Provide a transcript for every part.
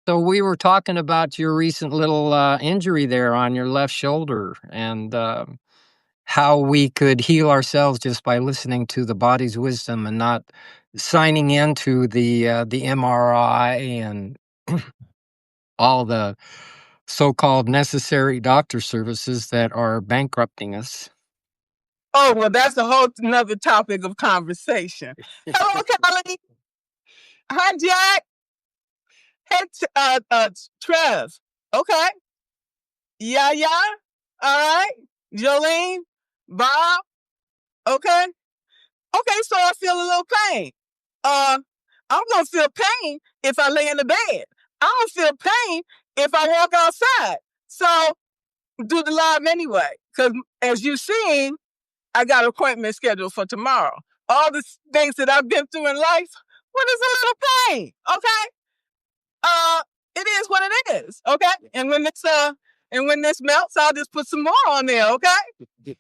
So we were talking about your recent little injury there on your left shoulder, and how we could heal ourselves just by listening to the body's wisdom and not signing into the MRI and all the so-called necessary doctor services that are bankrupting us. Oh, well, that's a whole another topic of conversation. Hello, Kelly. Hi, Jack. Hey, Trev. Okay. Yeah. All right. Jolene. Bob. Okay. Okay, so I feel a little pain. I'm gonna feel pain if I lay in the bed. I don't feel pain if I walk outside. So do the live anyway. Because as you've seen, I got an appointment scheduled for tomorrow. All the things that I've been through in life, well, there's a little pain. Okay. It is what it is. Okay. And when this melts, I'll just put some more on there. Okay.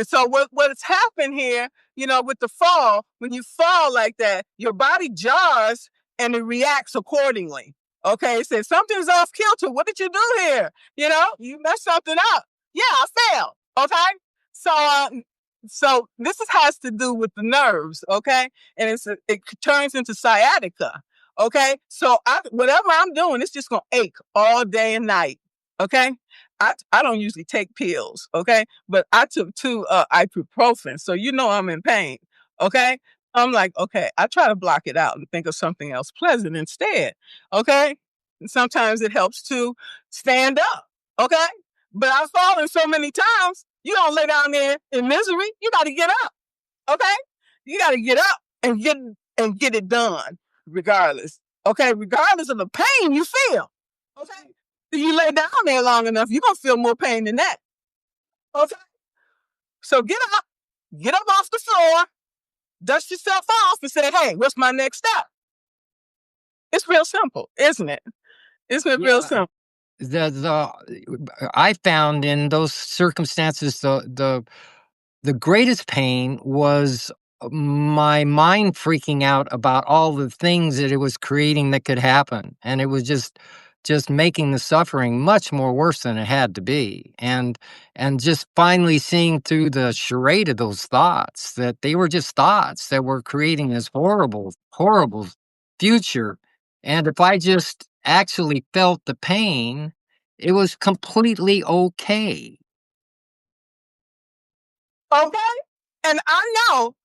So what's happened here, with the fall, when you fall like that, your body jars and it reacts accordingly. Okay. It says something's off kilter. What did you do here? You messed something up. Yeah, I failed. Okay. So this has to do with the nerves. Okay. And it turns into sciatica. Okay. So whatever I'm doing, it's just going to ache all day and night. Okay. I don't usually take pills. Okay. But I took 2 ibuprofen. So I'm in pain. Okay. I'm like, okay, I try to block it out and think of something else pleasant instead. Okay. And sometimes it helps to stand up. Okay. But I've fallen so many times, you don't lay down there in misery. You got to get up. Okay. You got to get up and get it done regardless. Okay. Regardless of the pain you feel. Okay. If you lay down there long enough, you're going to feel more pain than that. Okay. So get up off the floor, dust yourself off and say, hey, what's my next step? It's real simple, isn't it? Isn't it real simple? I found in those circumstances, the greatest pain was my mind freaking out about all the things that it was creating that could happen. And it was just making the suffering much more worse than it had to be. And just finally seeing through the charade of those thoughts, that they were just thoughts that were creating this horrible, horrible future. And if I just actually felt the pain, it was completely okay. Okay? And I know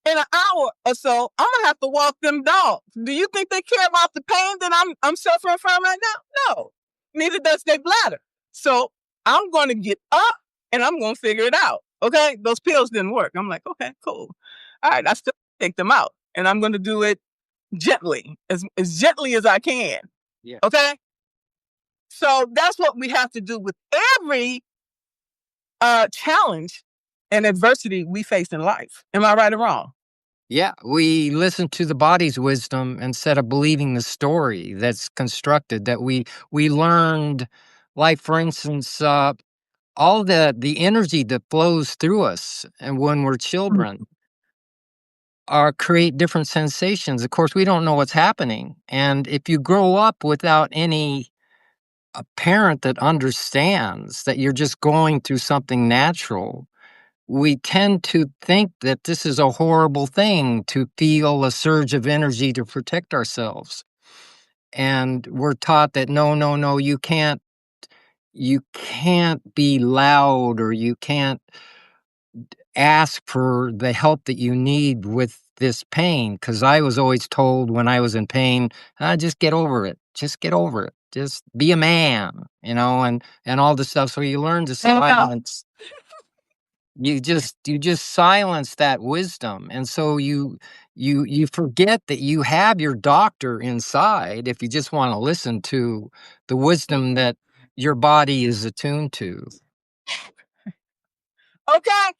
in an hour or so, I'm going to have to walk them dogs. Do you think they care about the pain that I'm suffering from right now? No. Neither does their bladder. So I'm going to get up and I'm going to figure it out. Okay? Those pills didn't work. I'm like, okay, cool. All right, I still take them out. And I'm going to do it gently, as gently as I can. Yeah. Okay? So that's what we have to do with every challenge and adversity we face in life. Am I right or wrong? Yeah, we listen to the body's wisdom instead of believing the story that's constructed, that we learned, like, for instance, all the energy that flows through us and when we're children create different sensations. Of course, we don't know what's happening. And if you grow up without a parent that understands that you're just going through something natural, we tend to think that this is a horrible thing to feel a surge of energy to protect ourselves. And we're taught that no, you can't be loud, or you can't ask for the help that you need with this pain. Because I was always told when I was in pain, just get over it. Just get over it. Just be a man, and all this stuff. So you learn to silence. You just silence that wisdom, and so you forget that you have your doctor inside if you just want to listen to the wisdom that your body is attuned to. Okay.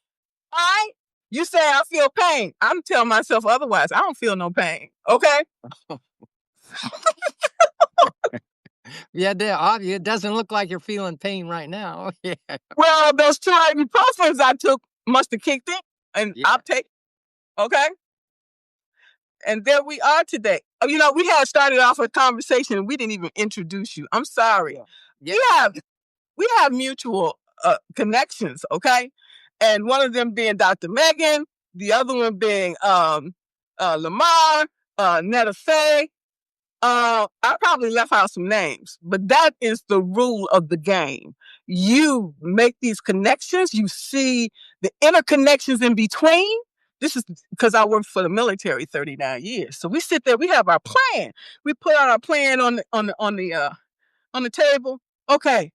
You say I feel pain. I'm telling myself otherwise. I don't feel no pain. Okay. Yeah, it doesn't look like you're feeling pain right now. Yeah. Well, those 2 ibuprofens I took must have kicked in, and I'll take. Okay. And there we are today. we had started off a conversation and we didn't even introduce you. I'm sorry. Yeah. We have mutual connections, okay? And one of them being Dr. Megan, the other one being Lamar, Netta Faye. I probably left out some names, but that is the rule of the game. You make these connections, you see the interconnections in between. This is because I worked for the military 39 years. So we sit there, we have our plan. We put out our plan on the table. Okay,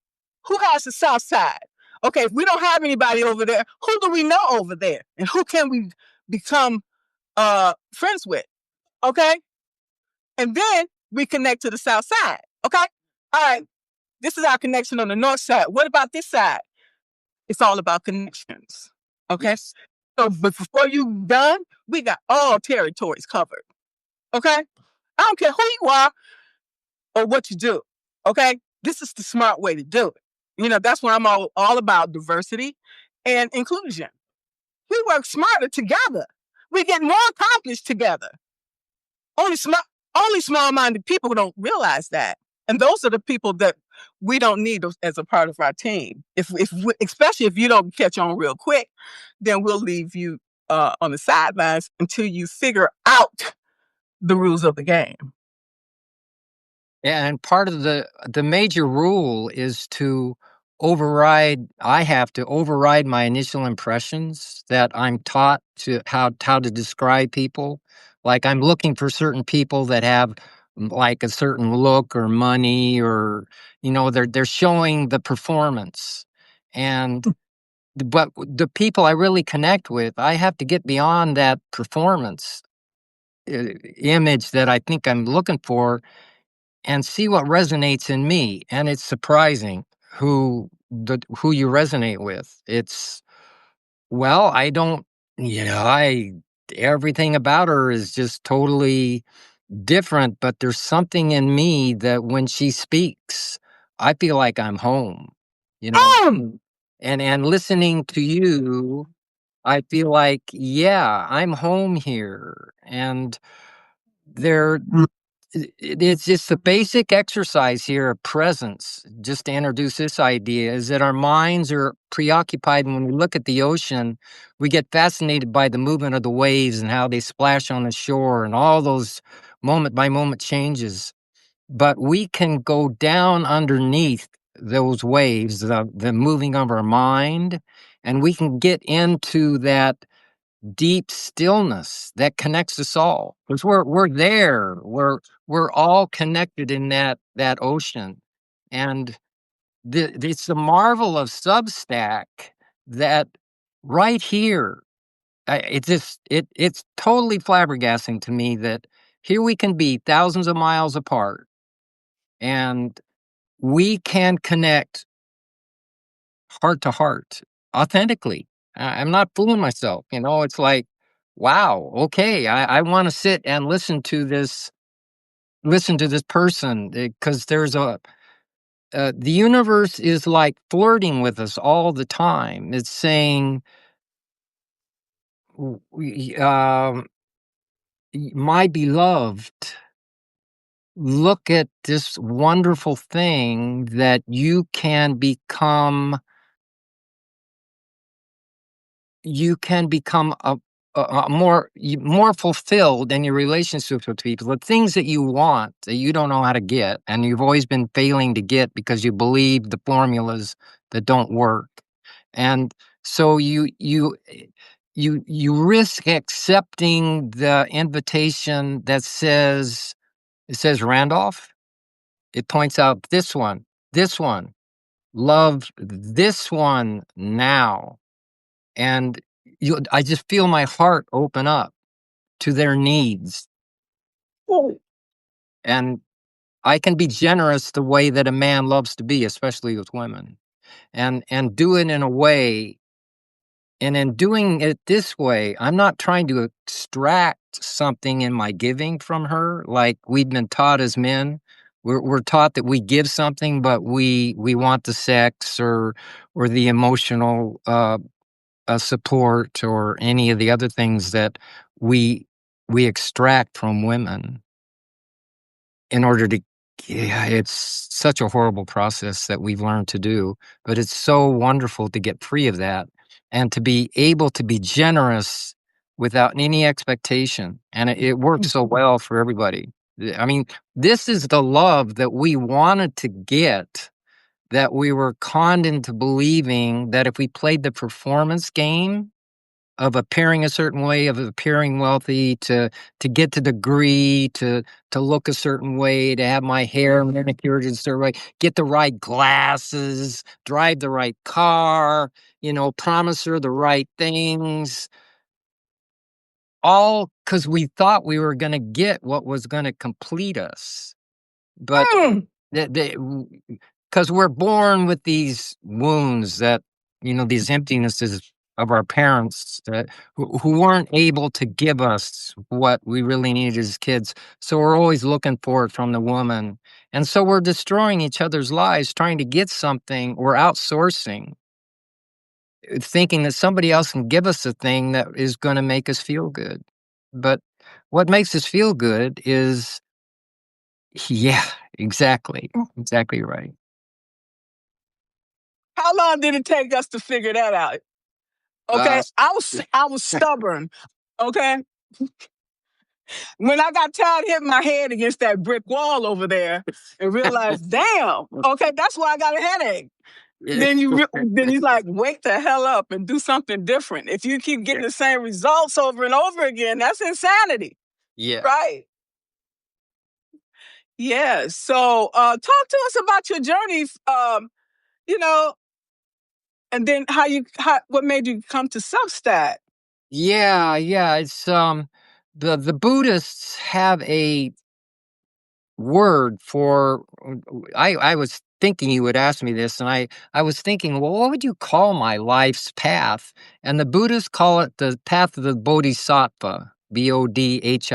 who has the south side? Okay, if we don't have anybody over there, who do we know over there? And who can we become friends with? Okay? And then we connect to the south side. Okay? All right. This is our connection on the north side. What about this side? It's all about connections. Okay? Yes. So but before you done, we got all territories covered. Okay? I don't care who you are or what you do. Okay? This is the smart way to do it. That's what I'm all about, diversity and inclusion. We work smarter together. We get more accomplished together. Only small-minded people don't realize that. And those are the people that we don't need as a part of our team. Especially if you don't catch on real quick, then we'll leave you on the sidelines until you figure out the rules of the game. Yeah, and part of the major rule is to I have to override my initial impressions that I'm taught to how to describe people. Like I'm looking for certain people that have like a certain look or money or they're showing the performance. But the people I really connect with, I have to get beyond that performance image that I think I'm looking for and see what resonates in me. And it's surprising who you resonate with. I don't, everything about her is just totally different, but there's something in me that when she speaks, I feel like I'm home, and listening to you, I feel like, yeah, I'm home here. And there, it's just the basic exercise here of presence, just to introduce this idea, is that our minds are preoccupied. And when we look at the ocean, we get fascinated by the movement of the waves and how they splash on the shore and all those moment by moment changes. But we can go down underneath those waves, the moving of our mind, and we can get into that deep stillness that connects us all, because we're there. We're all connected in that ocean. And it's the marvel of Substack that right here, it's totally flabbergasting to me that here we can be thousands of miles apart and we can connect heart to heart authentically. I'm not fooling myself. It's like, wow, okay, I want to sit and listen to this person, because the universe is like flirting with us all the time. It's saying, my beloved, look at this wonderful thing that you can become. You can become a more fulfilled in your relationships with people. The things that you want that you don't know how to get, and you've always been failing to get because you believe the formulas that don't work, and so you risk accepting the invitation that says Randolph. It points out this one, love this one now. And I just feel my heart open up to their needs. And I can be generous the way that a man loves to be, especially with women, and do it in a way. And in doing it this way, I'm not trying to extract something in my giving from her, like we've been taught as men. We're taught that we give something, but we want the sex or the emotional support or any of the other things that we extract from women. in order to yeah, it's such a horrible process that we've learned to do, but it's so wonderful to get free of that and to be able to be generous without any expectation, and it works so well for everybody. I mean, this is the love that we wanted to get, that we were conned into believing that if we played the performance game of appearing a certain way, of appearing wealthy, to get the degree, to look a certain way, to have my hair manicured a certain way, get the right glasses, drive the right car, promise her the right things, all because we thought we were gonna get what was gonna complete us. But Mm. because we're born with these wounds that, these emptinesses of our parents that who weren't able to give us what we really needed as kids. So we're always looking for it from the woman. And so we're destroying each other's lives trying to get something. We're outsourcing, thinking that somebody else can give us a thing that is going to make us feel good. But what makes us feel good is, yeah, exactly. Exactly right. How long did it take us to figure that out? Uh, Okay, I was stubborn. Okay, when I got tired hitting my head against that brick wall over there and realized, damn, okay, that's why I got a headache. Then he's like, wake the hell up and do something different. If you keep getting the same results over and over again, that's insanity, yeah. right? Yeah. So, talk to us about your journey. You know, and then what made you come to Substack? Yeah, yeah, it's, the Buddhists have a word for I was thinking you would ask me this, and I was thinking, "Well, what would you call my life's path?" And the Buddhists call it the path of the Bodhisattva, Bodhisattv.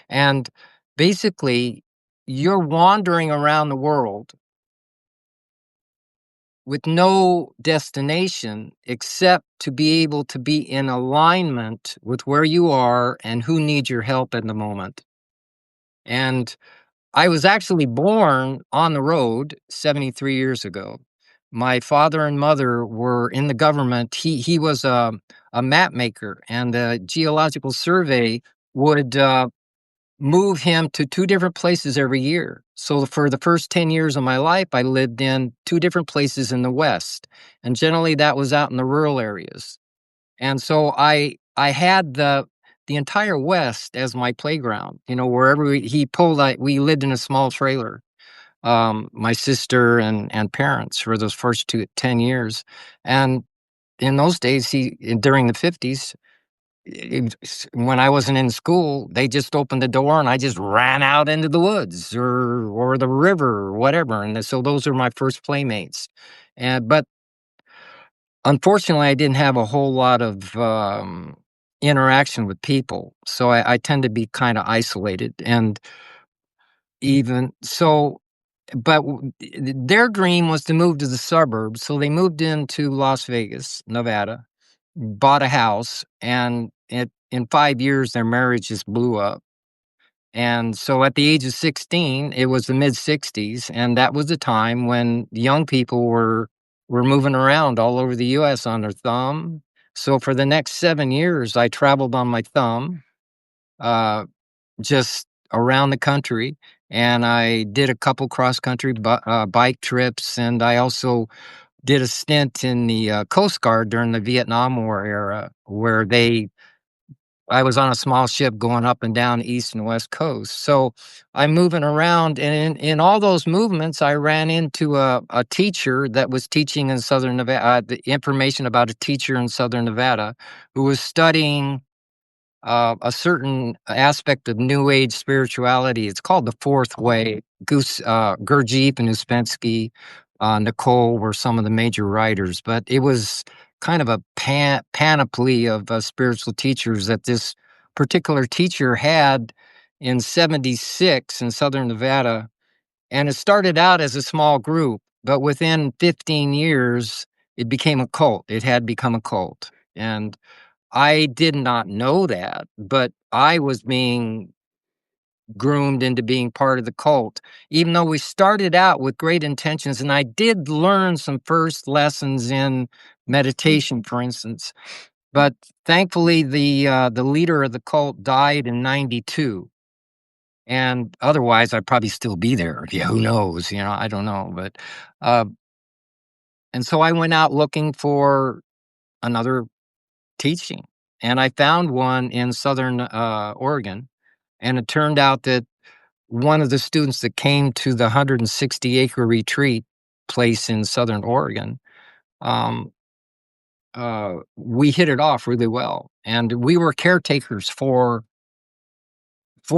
And basically, you're wandering around the world with no destination except to be able to be in alignment with where you are and who needs your help at the moment. And I was actually born on the road 73 years ago. My father and mother were in the government. He was a map maker, and the Geological Survey would move him to two different places every year. So for the first 10 years of my life, I lived in two different places in the West. And generally that was out in the rural areas. And so I had the entire West as my playground, wherever he pulled, we lived in a small trailer. My sister and parents for those first 10 years. And in those days, during the 50s, when I wasn't in school, they just opened the door and I just ran out into the woods or the river or whatever. And so those are my first playmates. But unfortunately, I didn't have a whole lot of interaction with people, so I tend to be kind of isolated. And even so, but their dream was to move to the suburbs, so they moved into Las Vegas, Nevada, bought a house, and in 5 years, their marriage just blew up. And so at the age of 16, it was the mid 60s, and that was the time when young people were moving around all over the US on their thumb. So for the next 7 years, I traveled on my thumb, uh, just around the country, and I did a couple cross country bike trips, and I also did a stint in the Coast Guard during the Vietnam War era, where I was on a small ship going up and down the east and west coast. So I'm moving around, and in all those movements, I ran into a teacher that was teaching in Southern Nevada, the information about a teacher in Southern Nevada who was studying a certain aspect of New Age spirituality. It's called the Fourth Way. Gurdjieff and Uspensky, Nicole were some of the major writers, but it was kind of a panoply of spiritual teachers that this particular teacher had in 76 in Southern Nevada. And it started out as a small group, but within 15 years, it became a cult. It had become a cult. And I did not know that, but I was being groomed into being part of the cult, even though we started out with great intentions. And I did learn some first lessons in meditation, for instance. But thankfully, the leader of the cult died in '92. And otherwise, I'd probably still be there. Yeah, who knows? I don't know. But uh, and so I went out looking for another teaching, and I found one in Southern Oregon. And it turned out that one of the students that came to the 160-acre retreat place in Southern Oregon, um, we hit it off really well, and we were caretakers for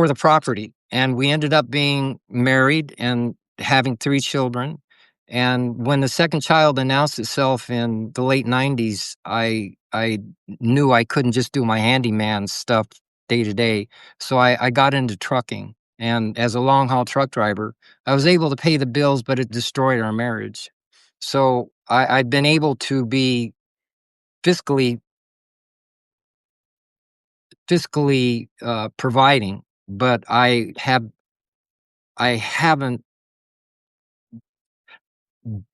the property, and we ended up being married and having 3 children. And when the second child announced itself in the late '90s, I knew I couldn't just do my handyman stuff day to day, so I got into trucking. And as a long haul truck driver, I was able to pay the bills, but it destroyed our marriage. So I've been able to be fiscally providing, but I haven't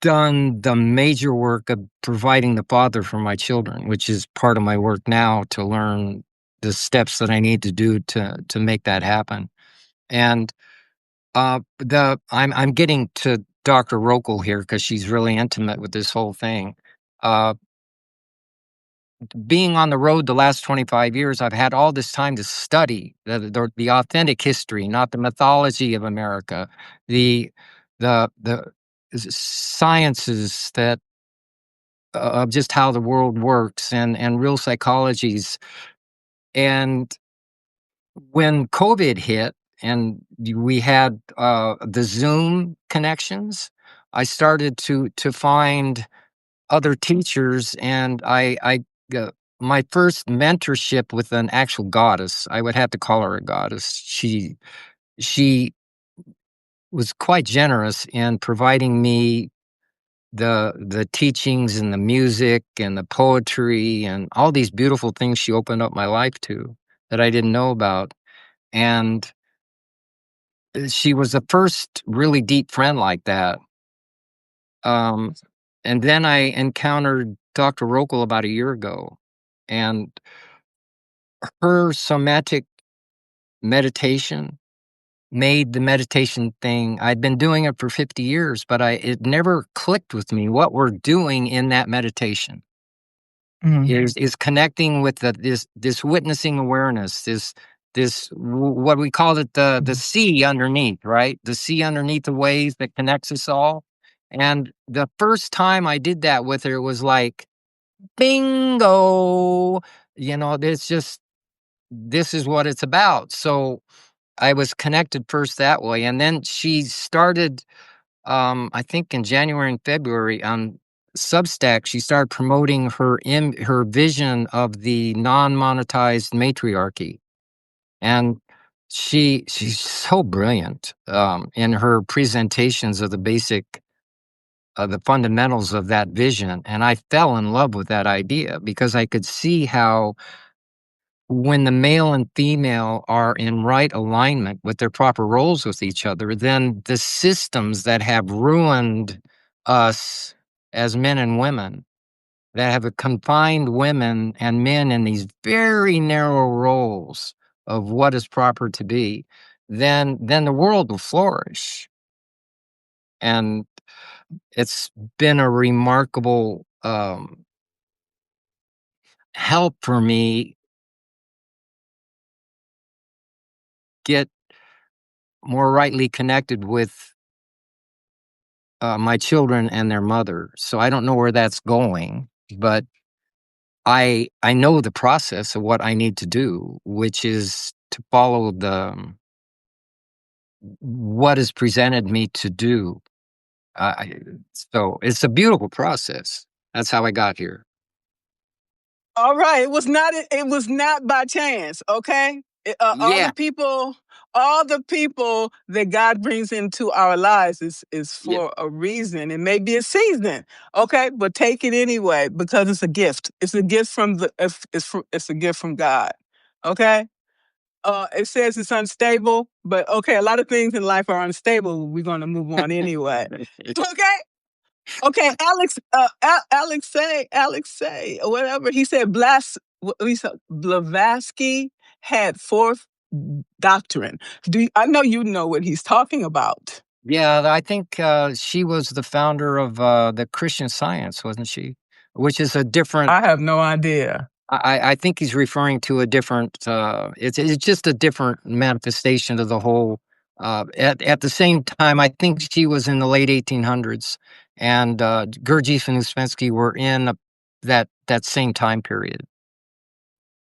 done the major work of providing the father for my children, which is part of my work now, to learn the steps that I need to do to make that happen. And I'm getting to Dr. Rokel here because she's really intimate with this whole thing. Uh, Being on the road the last 25 years, I've had all this time to study the authentic history, not the mythology of America, the the sciences that of just how the world works, and real psychologies. And when COVID hit and we had the Zoom connections, I started to find other teachers, and I my first mentorship with an actual goddess. I would have to call her a goddess. She was quite generous in providing me the teachings and the music and the poetry and all these beautiful things she opened up my life to that I didn't know about. And she was the first really deep friend like that. Um, and then I encountered Dr. Rokel about a year ago, and her somatic meditation made the meditation thing. I'd been doing it for 50 years, but it never clicked with me what we're doing in that meditation. Is connecting with this witnessing awareness, what we call it, the sea underneath, right? The sea underneath the waves that connects us all. And the first time I did that with her, it was like bingo. It's just, this is what it's about. So I was connected first that way, and then she started, I think in January and February on Substack, she started promoting her vision of the non-monetized matriarchy. And she's so brilliant in her presentations of the fundamentals of that vision. And I fell in love with that idea because I could see how when the male and female are in right alignment with their proper roles with each other, then the systems that have ruined us as men and women, that have confined women and men in these very narrow roles of what is proper to be, then the world will flourish. And it's been a remarkable help for me get more rightly connected with my children and their mother. So I don't know where that's going, but I know the process of what I need to do, which is to follow what is presented me to do. So it's a beautiful process. That's how I got here. All right, it was not by chance, okay? Yeah. All the people that God brings into our lives is Yeah. for a reason. It may be a season, okay? But take it anyway because it's a gift. It's a gift from it's a gift from God. Okay? It says it's unstable, but okay, a lot of things in life are unstable. We're going to move on anyway. Okay. Okay, Alexei, or whatever he said. Blavatsky had fourth doctrine. I know you know what he's talking about? Yeah, I think she was the founder of the Christian Science, wasn't she? Which is a different. I have no idea. I think he's referring to a different. It's just a different manifestation of the whole. At the same time, I think she was in the late 1800s, and Gurdjieff and Uspensky were in that same time period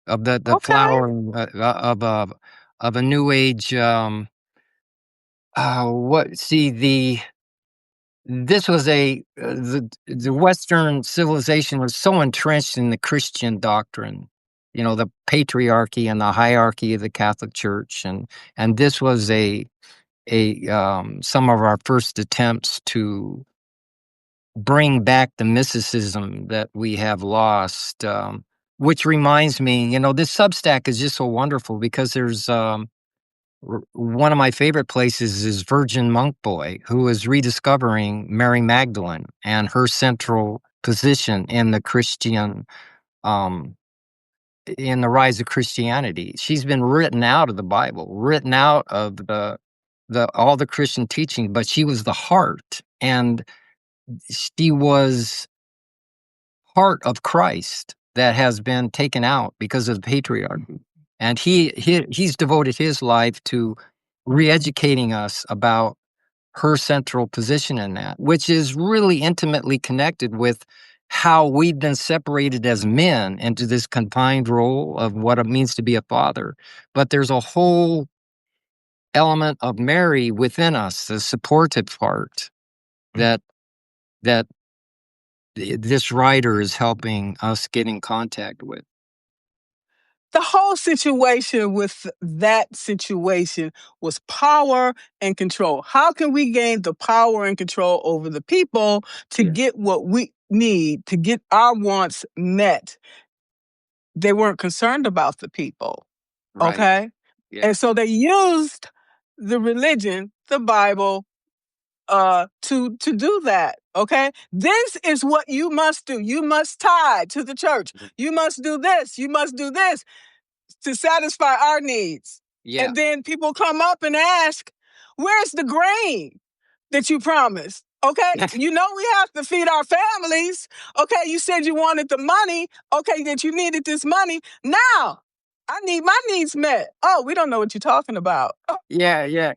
of the Okay. flowering of a new age. What see the This was the Western civilization was so entrenched in the Christian doctrine, the patriarchy and the hierarchy of the Catholic Church, and this was some of our first attempts to bring back the mysticism that we have lost. Which reminds me, this Substack is just so wonderful because there's one of my favorite places is Virgin Monk Boy, who is rediscovering Mary Magdalene and her central position in the um, in the rise of Christianity. She's been written out of the Bible, written out of all the Christian teaching, but she was the heart, and she was part of Christ that has been taken out because of the patriarchy. And he's devoted his life to re-educating us about her central position in that, which is really intimately connected with how we've been separated as men into this confined role of what it means to be a father. But there's a whole element of Mary within us, the supportive part that that this writer is helping us get in contact with. The whole situation with that situation was power and control. How can we gain the power and control over the people to get what we need, to get our wants met? They weren't concerned about the people. Right. Okay. Yeah. And so they used the religion, the Bible, to do that. Okay. This is what you must do. You must tithe to the church. You must do this. You must do this to satisfy our needs. Yeah. And then people come up and ask, where's the grain that you promised? Okay, we have to feed our families. Okay, you said you wanted the money. Okay, that you needed this money. Now, I need my needs met. Oh, we don't know what you're talking about. Yeah.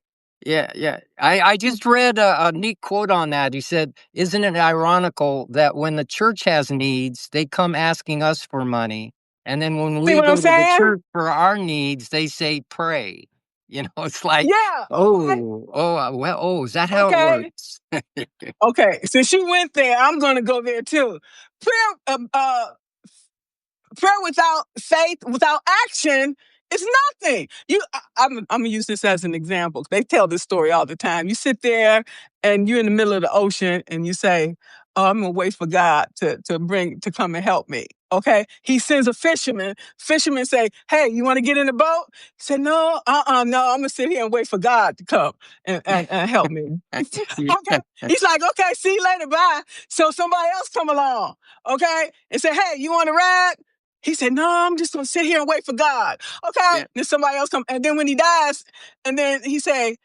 I just read a neat quote on that. He said, "Isn't it ironical that when the church has needs, they come asking us for money, and then when See we what go I'm to the saying? church for our needs, they say pray." It's like, Yeah. is that how it Okay. works? Okay. Since you went there, I'm going to go there too. Prayer without faith, without action, is nothing. I'm gonna use this as an example. They tell this story all the time. You sit there and you're in the middle of the ocean and you say, "Oh, I'm gonna wait for God to come and help me." Okay, He sends a fisherman. Fishermen say, "Hey, you want to get in the boat?" He said, "No, no, I'm gonna sit here and wait for God to come and help me." Okay, he's like, "Okay, see you later, bye." So somebody else come along, okay, and say, "Hey, you want to ride?" He said, "No, I'm just gonna sit here and wait for God." Okay. Yeah. Then somebody else come, and then when he dies, and then he say,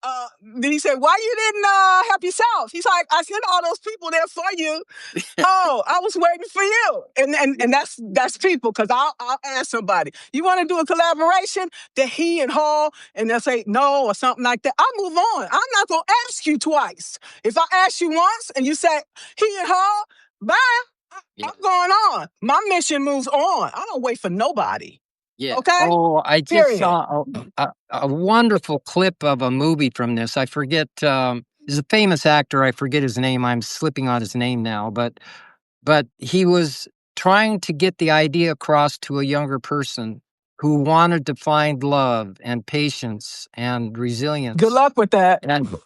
"Why you didn't help yourself?" He's like, "I sent all those people there for you. Oh, I was waiting for you." And that's people, because I'll ask somebody, "You want to do a collaboration?" That he and Hall, and they'll say no or something like that. I'll move on. I'm not gonna ask you twice. If I ask you once and you say he and Hall, bye. I'm going on. My mission moves on. I don't wait for nobody. Yeah. Okay? Oh, I just Period. saw a wonderful clip of a movie from this. I forget. He's a famous actor. I forget his name. I'm slipping on his name now. But he was trying to get the idea across to a younger person who wanted to find love and patience and resilience. Good luck with that.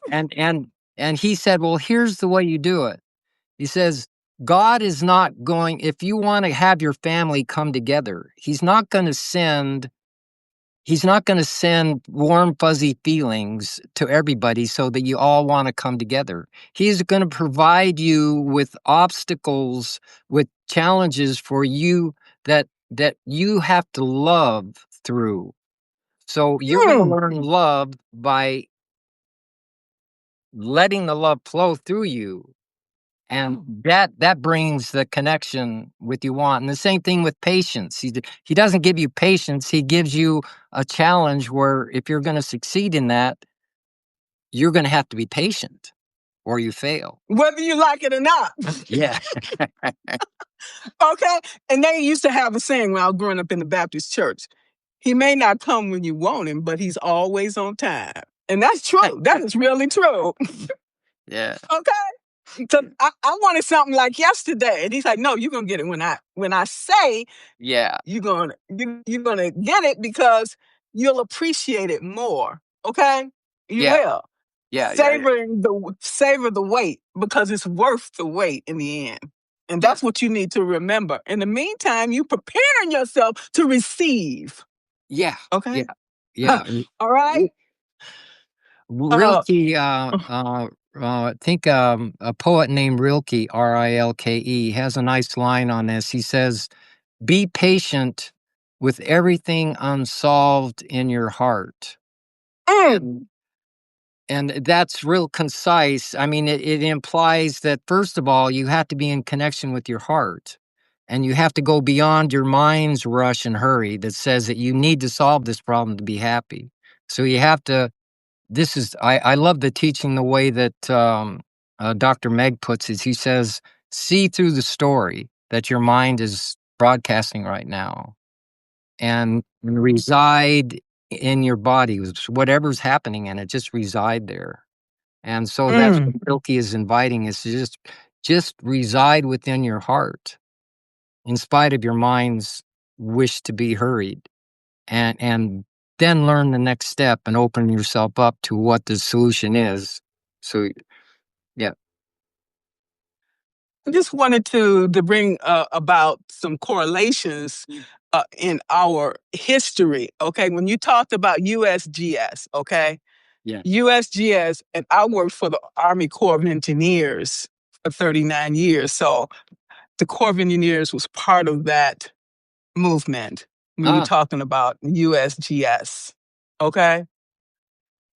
And he said, "Well, here's the way you do it." He says, God is not going, if you want to have your family come together, He's not going to send He's not going to send warm, fuzzy feelings to everybody so that you all want to come together. He's going to provide you with obstacles, with challenges for you that you have to love through. So you're going to learn love by letting the love flow through you. And that brings the connection with you want. And the same thing with patience. He doesn't give you patience. He gives you a challenge where if you're going to succeed in that, you're going to have to be patient or you fail. Whether you like it or not. Yeah. Okay. And they used to have a saying when I was growing up in the Baptist church. He may not come when you want him, but he's always on time. And that's true. That is really true. Yeah. Okay. So I wanted something like yesterday. And he's like, no, you're gonna get it when I say Yeah. you're gonna get it because you'll appreciate it more. Okay? You will. Yeah. Savor the wait because it's worth the wait in the end. And that's what you need to remember. In the meantime, you preparing yourself to receive. Yeah. Okay? Yeah. All right? Rilke, I think a poet named Rilke, Rilke, has a nice line on this. He says, "Be patient with everything unsolved in your heart." And that's real concise. I mean, it implies that, first of all, you have to be in connection with your heart. And you have to go beyond your mind's rush and hurry that says that you need to solve this problem to be happy. So you have to, I love the teaching the way that Dr. Meg puts it. He says, see through the story that your mind is broadcasting right now and reside in your body, whatever's happening in it, just reside there. And so that's what Rilke is inviting is to just reside within your heart in spite of your mind's wish to be hurried, and then learn the next step and open yourself up to what the solution is. So, yeah. I just wanted to bring about some correlations in our history. Okay, when you talked about USGS, okay, Yeah. USGS, and I worked for the Army Corps of Engineers for 39 years. So the Corps of Engineers was part of that movement when you're talking about USGS. Okay.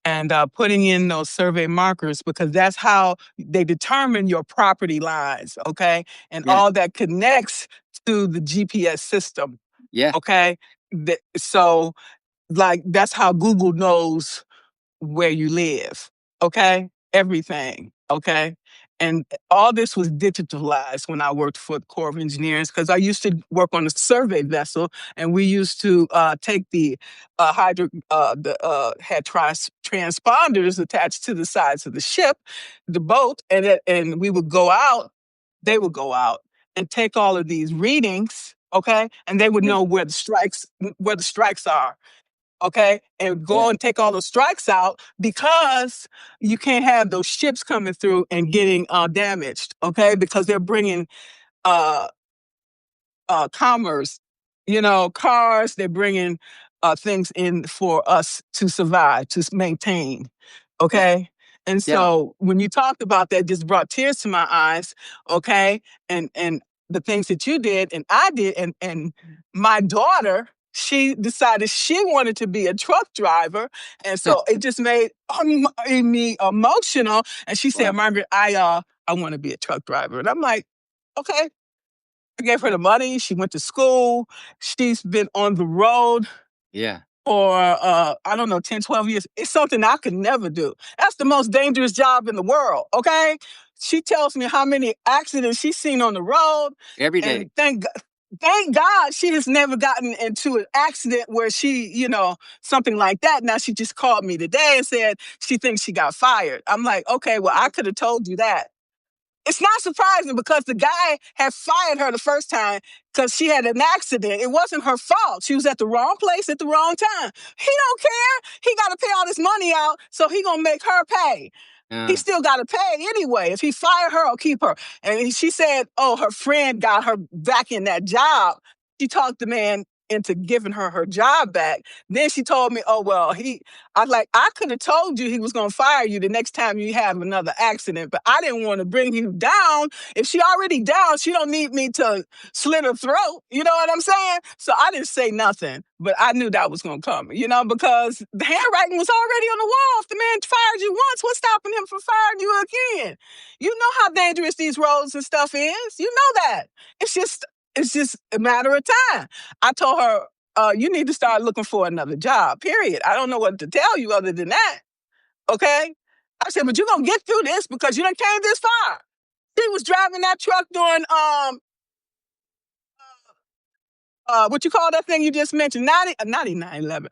And putting in those survey markers because that's how they determine your property lines, okay? And all that connects to the GPS system, Yeah. okay? So, like, that's how Google knows where you live, okay? Everything, okay? And all this was digitalized when I worked for the Corps of Engineers because I used to work on a survey vessel, and we used to take the had transponders attached to the sides of the ship, the boat, and we would go out. They would go out and take all of these readings, okay, and they would know where the strikes are. Okay, and go and take all those strikes out because you can't have those ships coming through and getting damaged. Okay, because they're bringing uh, commerce, cars. They're bringing things in for us to survive, to maintain. Okay, and so when you talked about that, just brought tears to my eyes. Okay, and the things that you did and I did, and my daughter. She decided she wanted to be a truck driver, and so it just made me emotional. And she said, "Margaret, I want to be a truck driver." And I'm like, "Okay." I gave her the money. She went to school. She's been on the road for, I don't know, 10, 12 years. It's something I could never do. That's the most dangerous job in the world, okay? She tells me how many accidents she's seen on the road. Every day. And thank God she has never gotten into an accident where she, something like that. Now she just called me today and said she thinks she got fired. I'm like, okay, well, I could have told you that. It's not surprising because the guy had fired her the first time because she had an accident. It wasn't her fault. She was at the wrong place at the wrong time. He don't care. He got to pay all this money out, so he gonna make her pay. He still got to pay anyway. If he fire her or keep her. And she said, oh, her friend got her back in that job. She talked the man into giving her job back. Then she told me, oh, well, I could have told you he was going to fire you the next time you have another accident, but I didn't want to bring you down. If she already down, she don't need me to slit her throat. You know what I'm saying? So I didn't say nothing, but I knew that was going to come, because the handwriting was already on the wall. If the man fired you once, what's stopping him from firing you again? You know how dangerous these roads and stuff is. You know that. It's just a matter of time. I told her, you need to start looking for another job, period. I don't know what to tell you other than that, okay? I said, but you're going to get through this because you done came this far. She was driving that truck during, what you call that thing you just mentioned, not 9/11,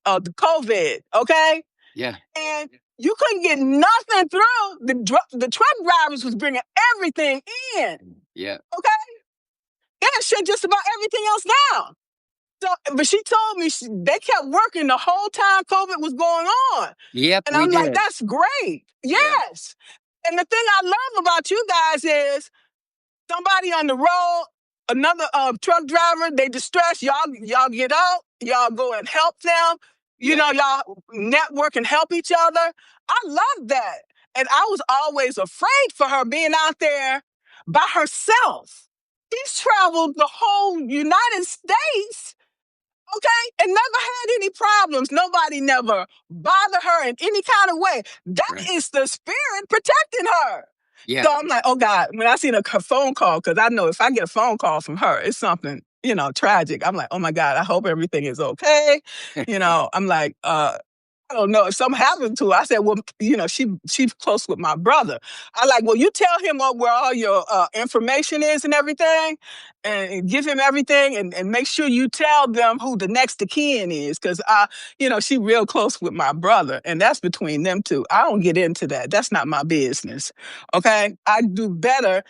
the COVID, okay? Yeah. And you couldn't get nothing through. The truck drivers was bringing everything in. Yeah. Okay? They shut just about everything else down. So, but she told me they kept working the whole time COVID was going on. Yep, And we I'm like, did. that's great. Yes. And the thing I love about you guys is somebody on the road, another truck driver, they distressed, y'all get out, y'all go and help them. Y'all network and help each other. I love that. And I was always afraid for her being out there by herself. She's traveled the whole United States, okay, and never had any problems. Nobody never bothered her in any kind of way. That is the spirit protecting her. Yeah. So I'm like, oh God, when I seen her phone call, because I know if I get a phone call from her, something, tragic. I'm like, oh my God, I hope everything is okay. I'm like, I don't know if something happened to her. I said, well, she's close with my brother. I like, well, you tell him where all your information is and everything, and give him everything, and make sure you tell them who the next of kin is, because she real close with my brother, and that's between them two. I don't get into that. That's not my business. Okay, I do better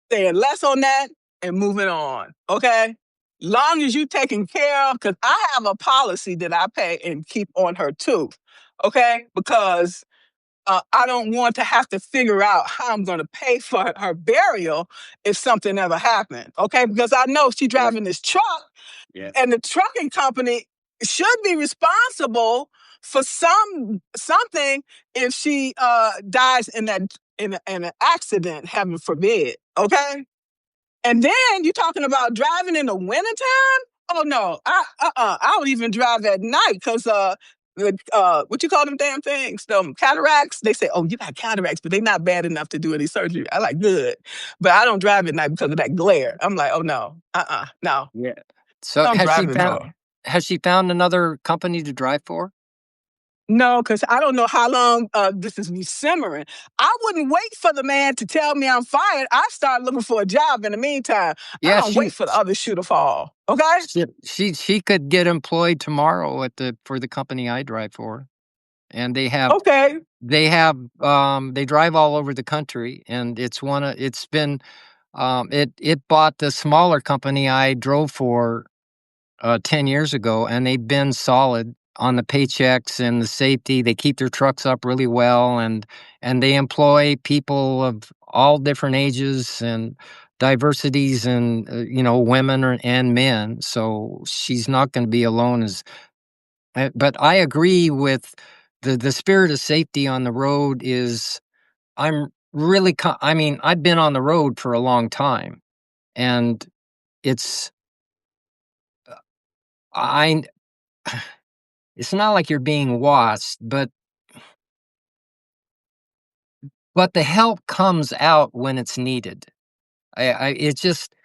saying less on that and moving on. Okay. Long as you taking care of, because I have a policy that I pay and keep on her too, okay? Because I don't want to have to figure out how I'm going to pay for her burial if something ever happened, okay? Because I know she's driving this truck, and the trucking company should be responsible for something if she dies in an accident, heaven forbid, okay? And then you're talking about driving in the wintertime? Oh no, I don't even drive at night because what you call them damn things? Cataracts. They say, oh, you got cataracts, but they're not bad enough to do any surgery. I like good, but I don't drive at night because of that glare. I'm like, oh no, no. Yeah. So I'm driving for. has she found another company to drive for? No, because I don't know how long this is me simmering. I wouldn't wait for the man to tell me I'm fired. I start looking for a job in the meantime. Yeah, I don't wait for the other shoe to fall. Okay? She could get employed tomorrow for the company I drive for. And they have Okay. they drive all over the country, and it bought the smaller company I drove for 10 years ago, and they've been solid on the paychecks and the safety. They keep their trucks up really well, and they employ people of all different ages and diversities, and women and men. So she's not going to be alone. But I agree with the spirit of safety on the road is. I'm really. I mean, I've been on the road for a long time, and it's. I It's not like you're being watched, but the help comes out when it's needed. It's just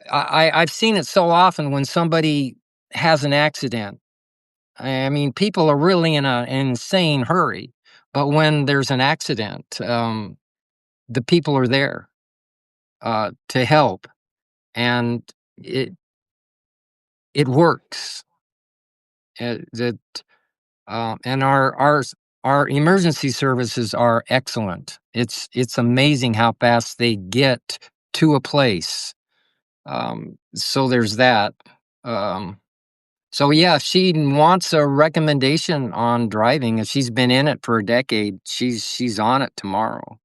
I've seen it so often when somebody has an accident. I mean, people are really in an insane hurry, but when there's an accident, the people are there to help, and it works. That And our emergency services are excellent. It's amazing how fast they get to a place. So there's that. So yeah, if she wants a recommendation on driving, if she's been in it for a decade, she's on it tomorrow.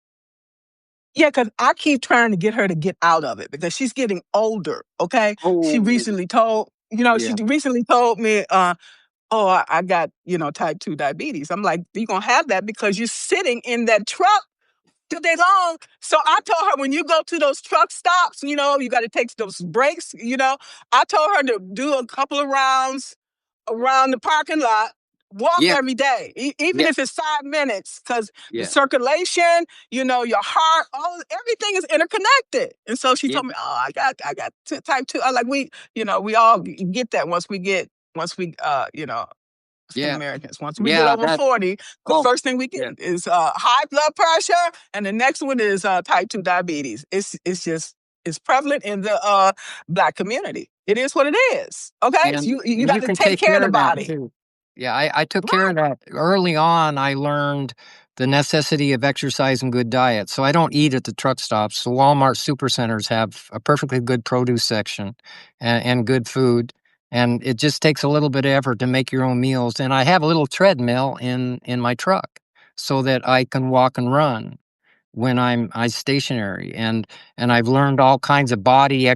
Yeah, because I keep trying to get her to get out of it because she's getting older, okay? She recently told She Yeah. recently told me, oh, I got, type 2 diabetes. I'm like, you're going to have that because you're sitting in that truck too day long. So I told her, when you go to those truck stops, you got to take those breaks, I told her to do a couple of rounds around the parking lot, walk Yeah. every day, even Yeah. if it's 5 minutes, because the Yeah. circulation, your heart, everything is interconnected. And so she Yeah. told me, oh, I got type 2. I like, we all get that once we African Yeah. Americans. Once we get Yeah. over 40, the Oh, first thing we yeah. get is high blood pressure, and the next one is type 2 diabetes. It's prevalent in the Black community. It is what it is. Okay, so And you got you to can take take care of care the of that body. too. Yeah, I took care Right. of that early on. I learned the necessity of exercise and good diet. So I don't eat at the truck stops. The Walmart supercenters have a perfectly good produce section and good food. And it just takes a little bit of effort to make your own meals. And I have a little treadmill in my truck so that I can walk and run when I stationary, and I've learned all kinds of body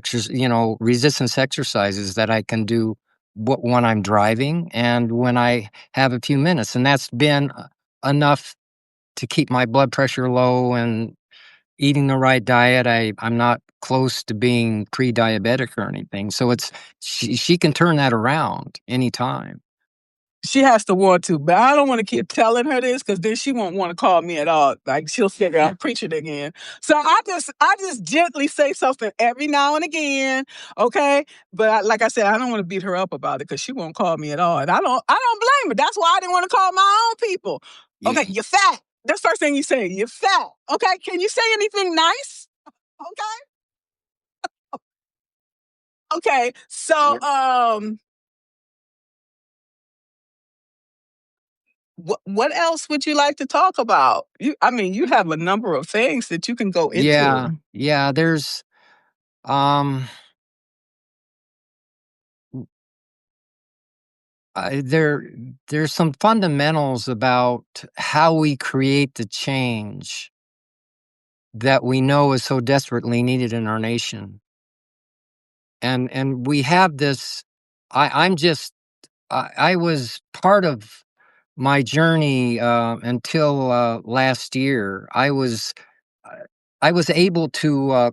resistance exercises that I can do when I'm driving and when I have a few minutes, and that's been enough to keep my blood pressure low and eating the right diet. I'm not close to being pre-diabetic or anything, so she can turn that around anytime. She has to want to, but I don't want to keep telling her this because then she won't want to call me at all. Like, she'll figure I'm preaching again. So I just gently say something every now and again, okay? But like I said, I don't want to beat her up about it because she won't call me at all, and I don't blame her. That's why I didn't want to call my own people. Yeah, Okay, you're fat. That's the first thing you say. You're fat. Okay, can you say anything nice? Okay, okay. So yeah, what else would you like to talk about? You have a number of things that you can go yeah, into. yeah. Um, I, there, there's some fundamentals about how we create the change that we know is so desperately needed in our nation, and we have this. I'm just I was part of my journey until last year. Uh, I was able to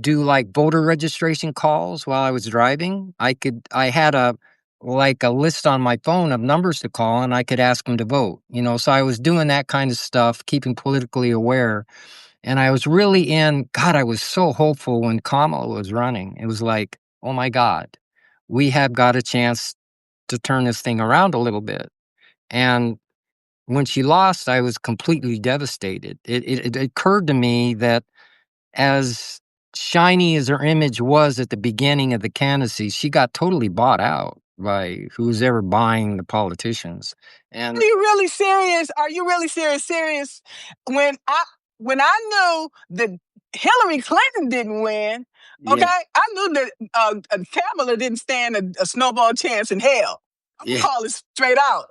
do like voter registration calls while I was driving. I had a list on my phone of numbers to call, and I could ask them to vote. So I was doing that kind of stuff, keeping politically aware. And I was really God, I was so hopeful when Kamala was running. It was like, oh my God, we have got a chance to turn this thing around a little bit. And when she lost, I was completely devastated. It occurred to me that as shiny as her image was at the beginning of the candidacy, she got totally bought out by who's ever buying the politicians. Are And you really serious? Are you really serious? Serious? When I knew that Hillary Clinton didn't win, okay, yeah, I knew that Kamala didn't stand a snowball chance in hell. I'm gonna yeah, call it straight out.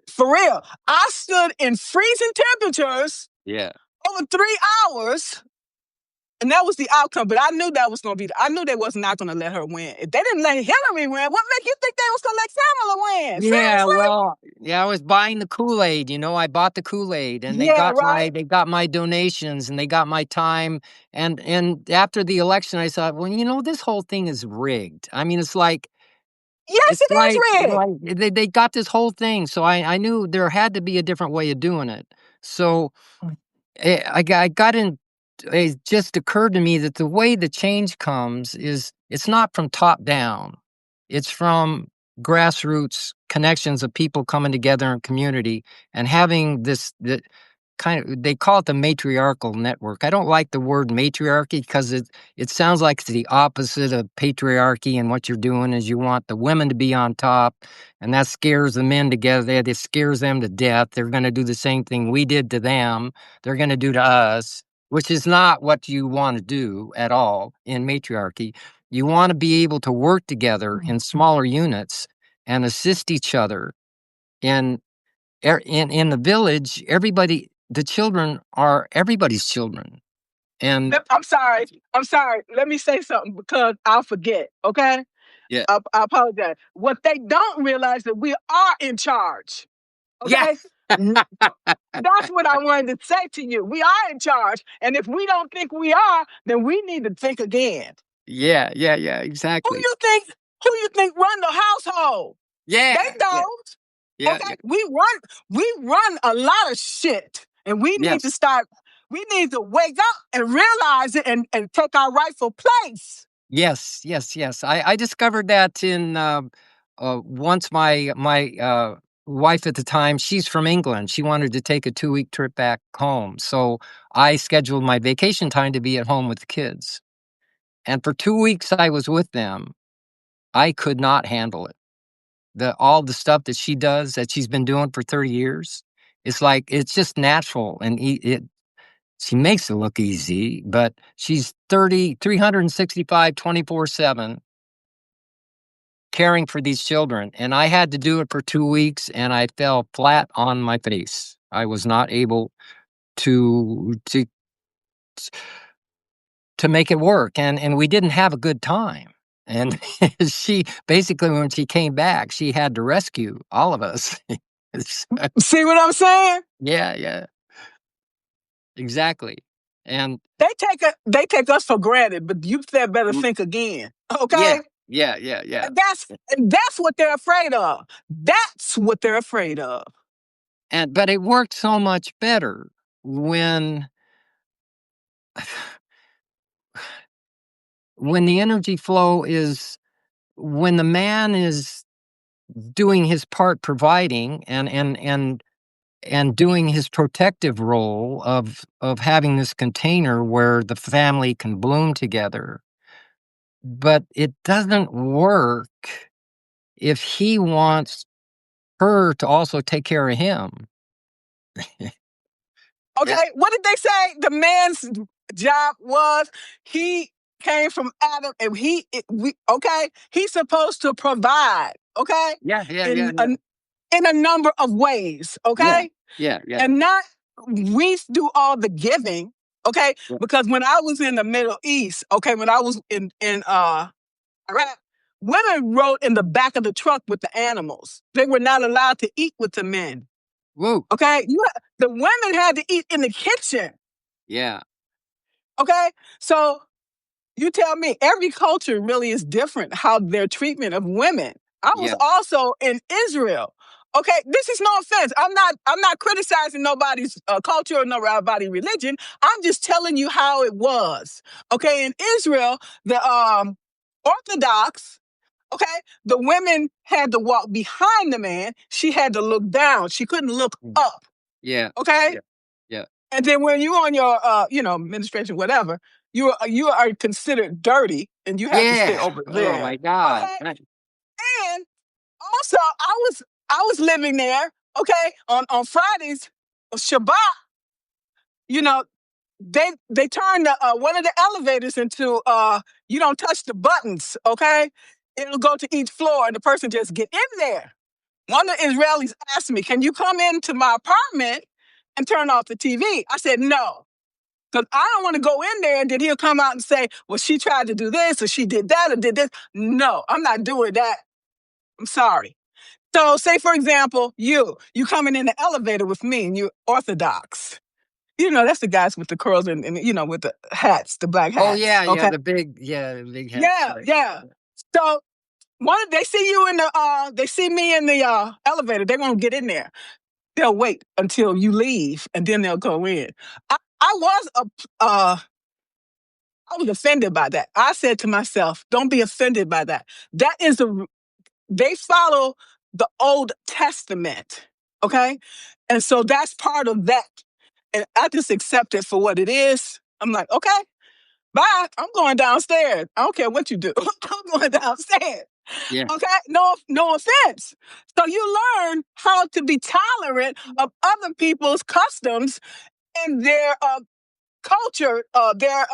For real. I stood in freezing temperatures yeah. over 3 hours. And that was the outcome, but I knew that was going to be. I knew they was not going to let her win. If they didn't let Hillary win, what make you think they was going to let Kamala win? Yeah, Seriously? well, yeah, I was buying the Kool-Aid, I bought the Kool-Aid, and Yeah, right. they got my donations, and they got my time. And after the election I thought, well, this whole thing is rigged. I mean, Yes, it's it is rigged. like they got this whole thing. So I knew there had to be a different way of doing it. So I got in. It just occurred to me that the way the change comes is it's not from top down. It's from grassroots connections of people coming together in community and having the kind of, they call it the matriarchal network. I don't like the word matriarchy because it sounds like it's the opposite of patriarchy, and what you're doing is you want the women to be on top, and that scares the men together. It scares them to death. They're going to do the same thing we did to them. They're going to do to us, which is not what you want to do at all in matriarchy. You want to be able to work together in smaller units and assist each other. In in the village, the children are everybody's children. And I'm sorry. I'm sorry. Let me say something because I'll forget. Okay. Yeah. I apologize. What they don't realize that we are in charge. Yeah. Okay? That's what I wanted to say to you. We are in charge. And if we don't think we are, then we need to think again. Yeah. Yeah. Yeah. Who Exactly. you think who you think run the household? They Yeah. Yeah. don't. Yeah. Okay? Yeah. We run a lot of shit. And we need to Yes. start, we need to wake up and realize it and take our rightful place. Yes. Yes. Yes. I discovered that in once my wife at the time, she's from England. She wanted to take a 2-week trip back home, so I scheduled my vacation time to be at home with the kids. And for 2 weeks I was with them. I could not handle it. All the stuff that she does, that she's been doing for 30 years, it's like it's just natural, and she makes it look easy, but she's 365, 24/7 caring for these children, and I had to do it for 2 weeks, and I fell flat on my face. I was not able to to to make it work, and we didn't have a good time. And she basically, when she came back, she had to rescue all of us. See what I'm saying? Yeah, yeah, exactly. And They take us for granted, but you said better mm, think again. yeah, Okay? yeah, yeah, yeah. And that's what they're afraid of. That's what they're afraid of. But it worked so much better when the energy flow is when the man is doing his part providing and doing his protective role of having this container where the family can bloom together. But it doesn't work if he wants her to also take care of him. Okay? Yeah. What did they say? The man's job was he came from Adam and he's supposed to provide, okay? Yeah, yeah, yeah, In yeah. a, in a number of ways, Yeah, okay? yeah, yeah, And not we do all the giving, okay? yeah. Because when I was in the Middle East, okay, when I was in Iraq, women rode in the back of the truck with the animals. They were not allowed to eat with the men. Woo. Okay, the women had to eat in the kitchen. Yeah. Okay, so you tell me, every culture really is different how their treatment of women. I was Yeah. also in Israel. Okay, this is no offense. I'm not criticizing nobody's culture or nobody's religion. I'm just telling you how it was. Okay, in Israel, the Orthodox, okay, the women had to walk behind the man. She had to look down. She couldn't look Mm. up. Yeah. Okay, Yeah. Yeah. and then when you're on your administration, whatever, you are considered dirty and you have to stay Yeah. over Oh there. my God. Okay, and also I was living there. Okay, on Fridays, Shabbat, you know, they turned one of the elevators into you don't touch the buttons. Okay, it'll go to each floor and the person just get in there. One of the Israelis asked me, "Can you come into my apartment and turn off the TV?" I said no. Because I don't want to go in there and then he'll come out and say, well, she tried to do this or she did that or did this. No, I'm not doing that. I'm sorry. So, say, for example, you coming in the elevator with me and you're Orthodox. That's the guys with the curls and with the hats, the black Oh hats. yeah, yeah. Okay. The big hats. Yeah, Right. yeah. So, they see you they see me in the elevator. They won't get in there. They'll wait until you leave and then they'll go in. I was I was offended by that. I said to myself, don't be offended by that. They follow the Old Testament. Okay. And so that's part of that. And I just accept it for what it is. I'm like, okay, bye. I'm going downstairs. I don't care what you do. I'm going downstairs. Yeah. Okay. No offense. So you learn how to be tolerant of other people's customs and their culture, their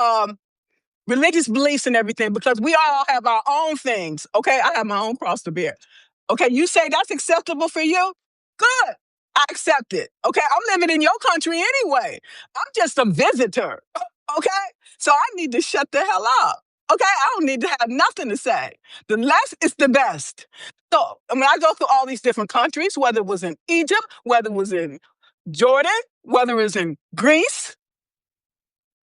religious beliefs and everything, because we all have our own things. Okay, I have my own cross to bear. Okay, you say that's acceptable for you? Good. I accept it. Okay, I'm living in your country anyway. I'm just a visitor. Okay, so I need to shut the hell up. Okay, I don't need to have nothing to say. The less is the best. So, I mean, I go through all these different countries, whether it was in Egypt, whether it was in Jordan, whether it was in Greece,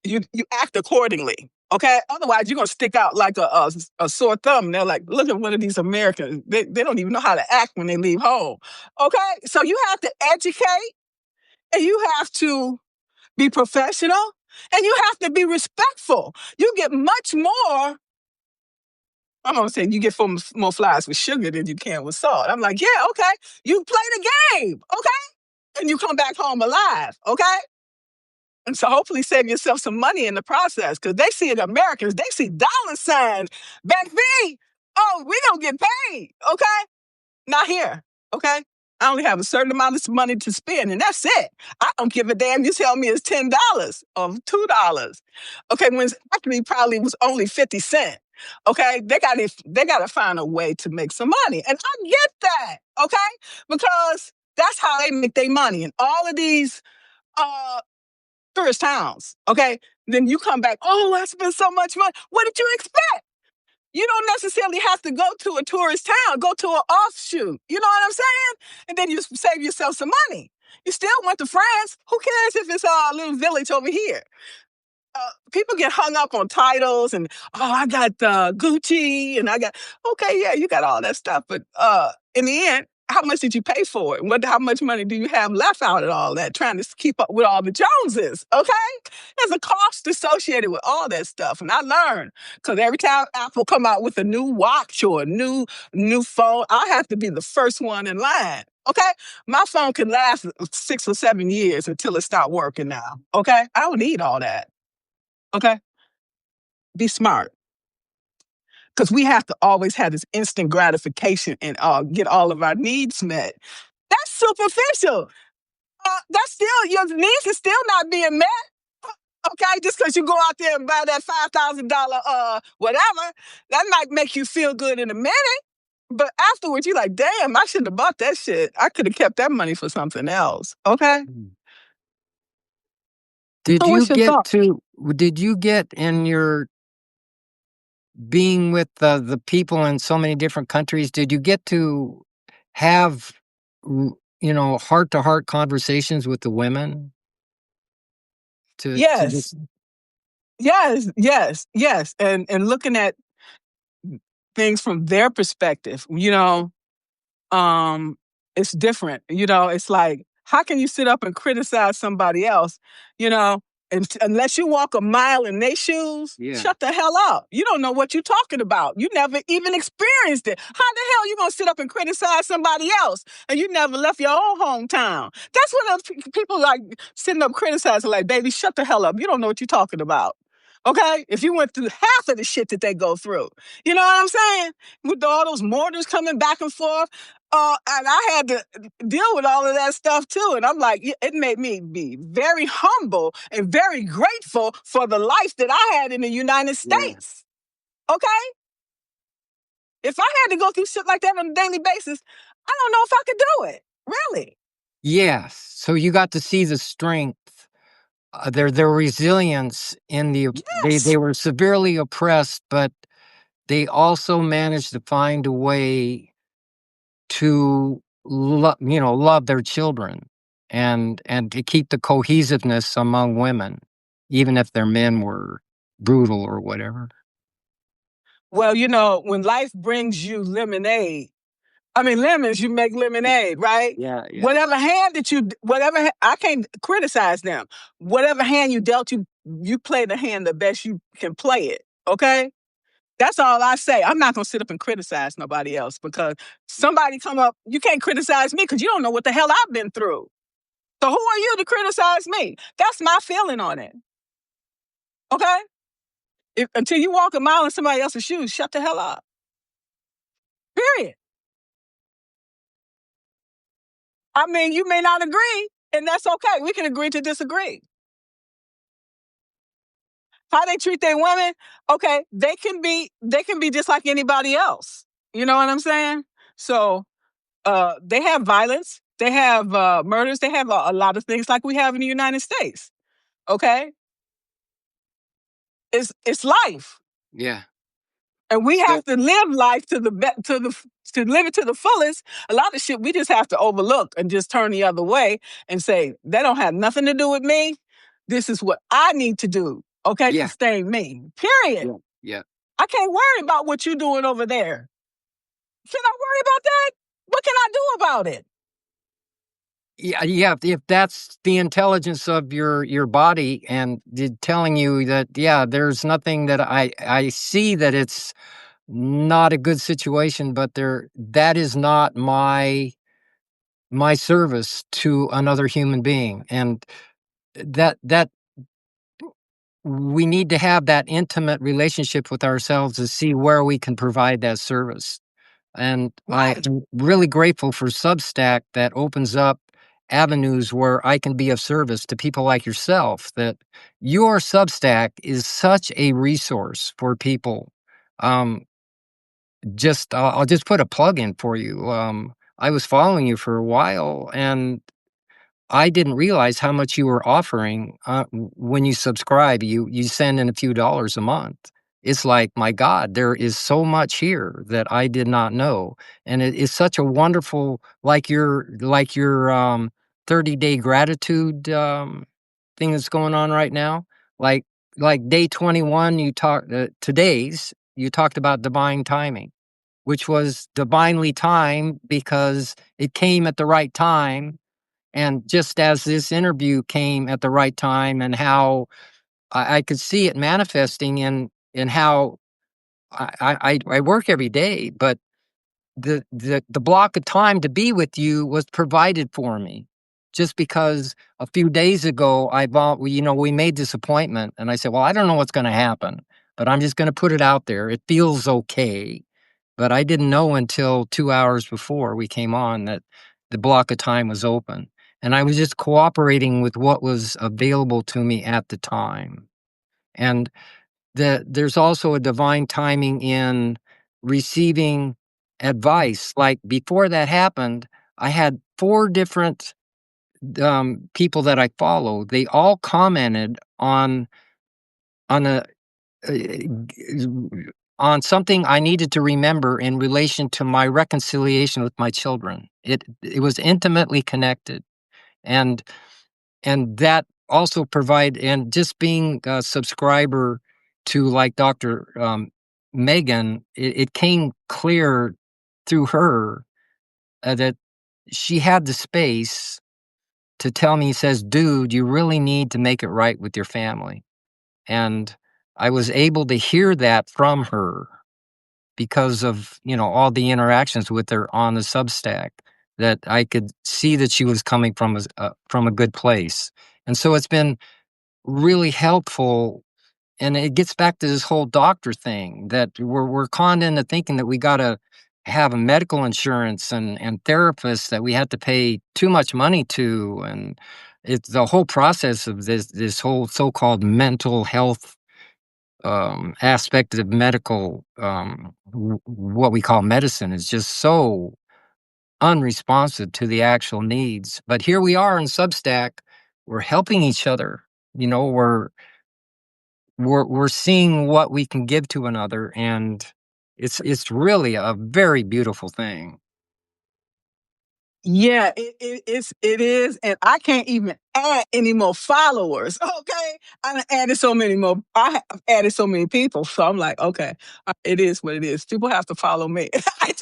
you act accordingly. Okay, otherwise you're gonna stick out like a sore thumb. They're like, look at one of these Americans. They don't even know how to act when they leave home. Okay, so you have to educate and you have to be professional and you have to be respectful. You get much more. I'm gonna say you get more flies with sugar than you can with salt. I'm like, yeah, okay. You play the game, okay, and you come back home alive, okay. And so hopefully save yourself some money in the process because they see it Americans, they see dollar signs. Back then, oh, we don't get paid, okay? Not here, okay? I only have a certain amount of money to spend, and that's it. I don't give a damn. You tell me it's $10 or $2. Okay, when it's actually probably was only 50 cents. Okay, they gotta find a way to make some money. And I get that, okay? Because that's how they make their money. And all of these uh tourist towns, okay? Then you come back, oh, I spent so much money. What did you expect? You don't necessarily have to go to a tourist town, go to an offshoot. You know what I'm saying? And then you save yourself some money. You still went to France. Who cares if it's a little village over here? People get hung up on titles and I got Gucci and I got okay, yeah, you got all that stuff, but in the end, how much did you pay for it? How much money do you have left out of all that? Trying to keep up with all the Joneses, okay? There's a cost associated with all that stuff, and I learned because every time Apple come out with a new watch or a new phone, I have to be the first one in line. Okay, my phone can last 6 or 7 years until it start working now. Okay, I don't need all that. Okay? Be smart. Because we have to always have this instant gratification and get all of our needs met. That's superficial. That's still, your needs are still not being met. Okay, just because you go out there and buy that $5,000 whatever, that might make you feel good in a minute. But afterwards, you're like, damn, I shouldn't have bought that shit. I could have kept that money for something else. Okay? So what's your thought? Did you get in your being with the people in so many different countries, did you get to have, heart-to-heart conversations with the women? To Yes, just yes. And looking at things from their perspective, it's different. It's like, how can you sit up and criticize somebody else, unless you walk a mile in their shoes? Yeah. Shut the hell up. You don't know what you're talking about. You never even experienced it. How the hell you gonna sit up and criticize somebody else and you never left your own hometown? That's what people like sitting up criticizing, like, baby, shut the hell up. You don't know what you're talking about. Okay? If you went through half of the shit that they go through. You know what I'm saying? With all those mortars coming back and forth. And I had to deal with all of that stuff too. And I'm like, it made me be very humble and very grateful for the life that I had in the United States. Yeah. Okay? If I had to go through shit like that on a daily basis, I don't know if I could do it. Really. Yes. So you got to see the strength, their resilience in the, yes. They were severely oppressed, but they also managed to find a way to love their children and to keep the cohesiveness among women, even if their men were brutal or whatever. Well, when life brings you lemons, you make lemonade, right? Yeah. Whatever I can't criticize them. Whatever hand you dealt, you play the hand the best you can play it. Okay? That's all I say. I'm not going to sit up and criticize nobody else because somebody come up, you can't criticize me because you don't know what the hell I've been through. So who are you to criticize me? That's my feeling on it. Okay? Until you walk a mile in somebody else's shoes, shut the hell up. Period. You may not agree, and that's okay. We can agree to disagree. How they treat their women, okay, they can be just like anybody else. You know what I'm saying? So they have violence, they have murders, they have a lot of things like we have in the United States. Okay? It's life. Yeah. And we have to live life to live it to the fullest. A lot of shit we just have to overlook and just turn the other way and say, that don't have nothing to do with me. This is what I need to do, okay, to stay me. Period. Yeah. I can't worry about what you're doing over there. Can I worry about that? What can I do about it? Yeah, if that's the intelligence of your body and telling you that, yeah, there's nothing that I see that it's not a good situation, but that is not my service to another human being, and that we need to have that intimate relationship with ourselves to see where we can provide that service. And Right. I'm really grateful for Substack that opens up avenues where I can be of service to people like yourself. That your Substack is such a resource for people. Um, I'll just put a plug in for you. I was following you for a while, and I didn't realize how much you were offering, when you subscribe, you send in a few dollars a month. It's like, my God, there is so much here that I did not know, and it is such a wonderful, like your 30-day gratitude, thing that's going on right now. Like like day 21, you talked about divine timing, which was divinely timed because it came at the right time, and just as this interview came at the right time, and how I could see it manifesting in how I work every day, but the block of time to be with you was provided for me. Just because a few days ago we made this appointment, and I said, well, I don't know what's going to happen, but I'm just going to put it out there. It feels okay. But I didn't know until 2 hours before we came on that the block of time was open. And I was just cooperating with what was available to me at the time. And there's also a divine timing in receiving advice. Like before that happened, I had four different people that I follow. They all commented on a on something I needed to remember in relation to my reconciliation with my children. It was intimately connected, and that also provide and just being a subscriber to, like, Dr. Megan, it came clear through her, that she had the space to tell me, says, "Dude, you really need to make it right with your family." And I was able to hear that from her because of, all the interactions with her on the Substack, that I could see that she was coming from a good place. And so it's been really helpful, and it gets back to this whole doctor thing, that we're conned into thinking that we gotta have a medical insurance and therapists that we have to pay too much money to, and it's the whole process of this whole so-called mental health aspect of medical, what we call medicine, is just so unresponsive to the actual needs. But here we are in Substack, we're helping each other. We're seeing what we can give to another, and it's really a very beautiful thing. Yeah, it is, and I can't even add any more followers. Okay, I added so many more. I have added so many people, so I'm like, okay, it is what it is. People have to follow me, okay.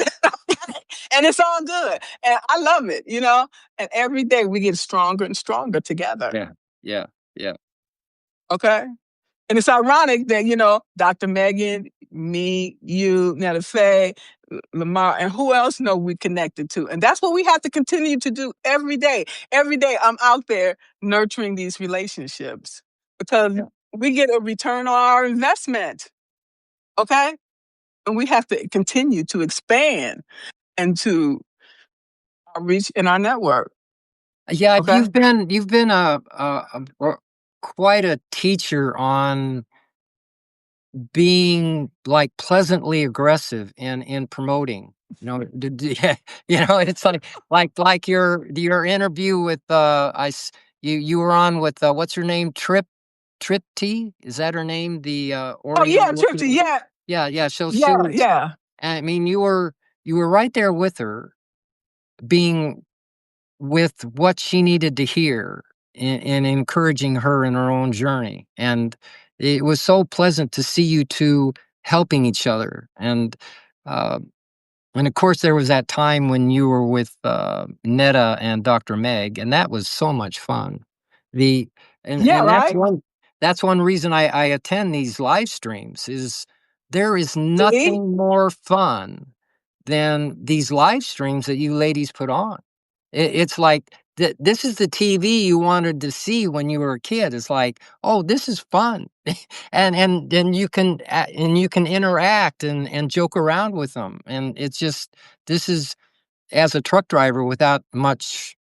And it's all good, and I love it. And every day we get stronger and stronger together. Yeah, yeah, yeah. Okay. And it's ironic that, Dr. Megan, me, you, Netta Faye, Lamar, and who else know we connected to. And that's what we have to continue to do every day. Every day I'm out there nurturing these relationships because we get a return on our investment. Okay? And we have to continue to expand and to our reach in our network. Yeah, Okay? you've been quite a teacher on being, like, pleasantly aggressive in promoting. Yeah, it's like your interview with, you were on with, what's her name? Trip? Tripty, is that her name? The Oh yeah, Oriental looking Tripty. woman. Yeah, Yeah, yeah. So she yeah, was. yeah, I mean, you were right there with her, being with what she needed to hear, and encouraging her in her own journey. And it was so pleasant to see you two helping each other. Uh, and of course, there was that time when you were with Netta and Dr. Meg, and that was so much fun. The yeah. and Right. that's one reason I attend these live streams. Is there is See, nothing more fun than these live streams that you ladies put on. It's like this is the TV you wanted to see when you were a kid. It's like, oh, this is fun, and then you can interact and joke around with them, and it's just this is, as a truck driver without much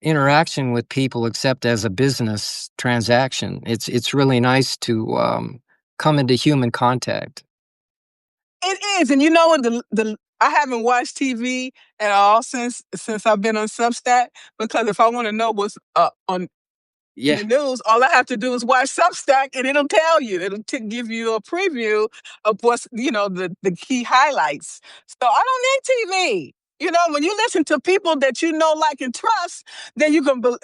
interaction with people except as a business transaction. It's really nice to come into human contact. it is, and you know what? The I haven't watched TV at all since I've been on Substack, because if I want to know what's on Yeah, the news, all I have to do is watch Substack, and it'll tell you. It'll give you a preview of what's, the key highlights. So I don't need TV. When you listen to people that you know, like, and trust, then you can yeah,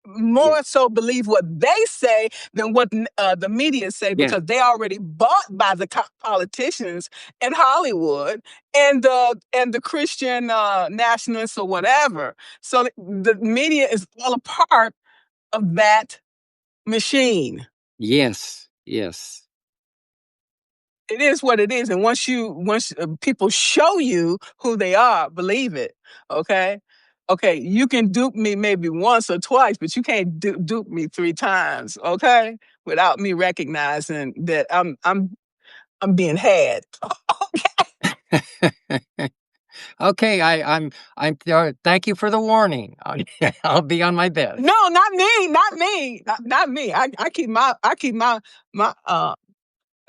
more so believe what they say than what the media say, yeah. because they already bought by the politicians in Hollywood and the Christian nationalists or whatever. So the media is all a part of that machine. Yes, yes. It is what it is, and once people show you who they are, believe it. Okay, okay. You can dupe me maybe once or twice, but you can't dupe me 3 times. Okay, without me recognizing that I'm being had. Okay, thank you for the warning. I'll be on my best. No, not me, not me, not me. I keep my eyes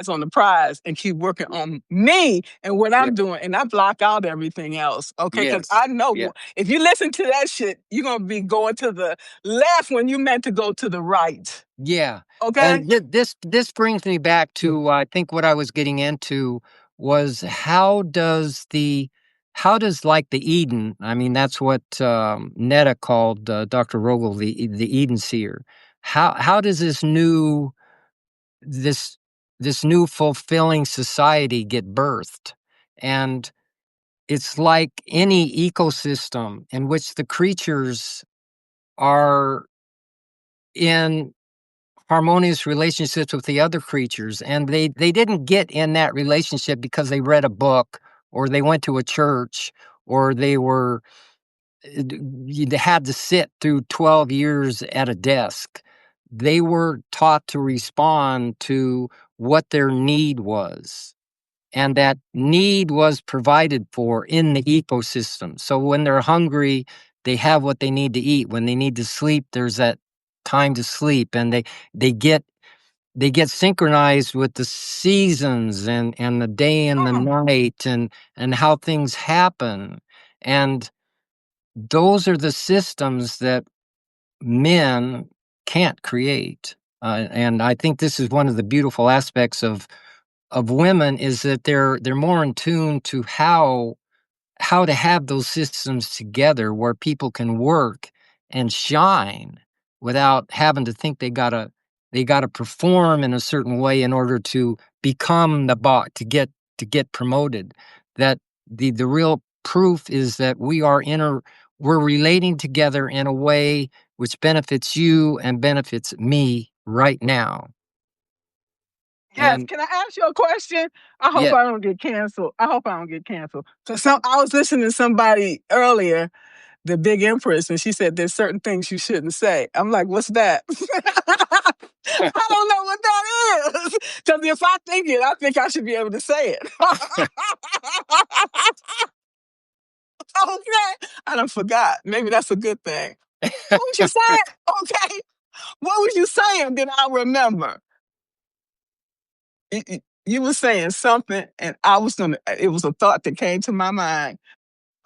on the prize and keep working on me and what Yeah. I'm doing, and I block out everything else. Okay, because Yes. I know Yeah. if you listen to that shit, you're gonna be going to the left when you meant to go to the right. Yeah. Okay. And this brings me back to, I think what I was getting into was how does, like, the Eden, I mean, that's what Netta called Dr. Rogel, the Eden seer. How does this this new fulfilling society get birthed? And it's like any ecosystem in which the creatures are in harmonious relationships with the other creatures, and they didn't get in that relationship because they read a book, or they went to a church, or they had to sit through 12 years at a desk. They were taught to respond to what their need was, and that need was provided for in the ecosystem. So when they're hungry, they have what they need to eat. When they need to sleep, there's that time to sleep, and they get synchronized with the seasons, and the day and the Mm. night, and how things happen. And those are the systems that men can't create. And I think this is one of the beautiful aspects of women, is that they're more in tune to how to have those systems together where people can work and shine without having to think they gotta perform in a certain way in order to become the boss, to get promoted. That the real proof is that we're relating together in a way which benefits you and benefits me right now. Yes. And Can I ask you a question? I hope yeah, I don't get canceled. I hope I don't get canceled. So I was listening to somebody earlier, the big empress, and she said there's certain things you shouldn't say. I'm like, what's that? I don't know what that is. Because if I think it, I think I should be able to say it. Okay. I done forgot. Maybe that's a good thing. What was you saying? Okay. What was you saying? Then I remember. You were saying something, and it was a thought that came to my mind.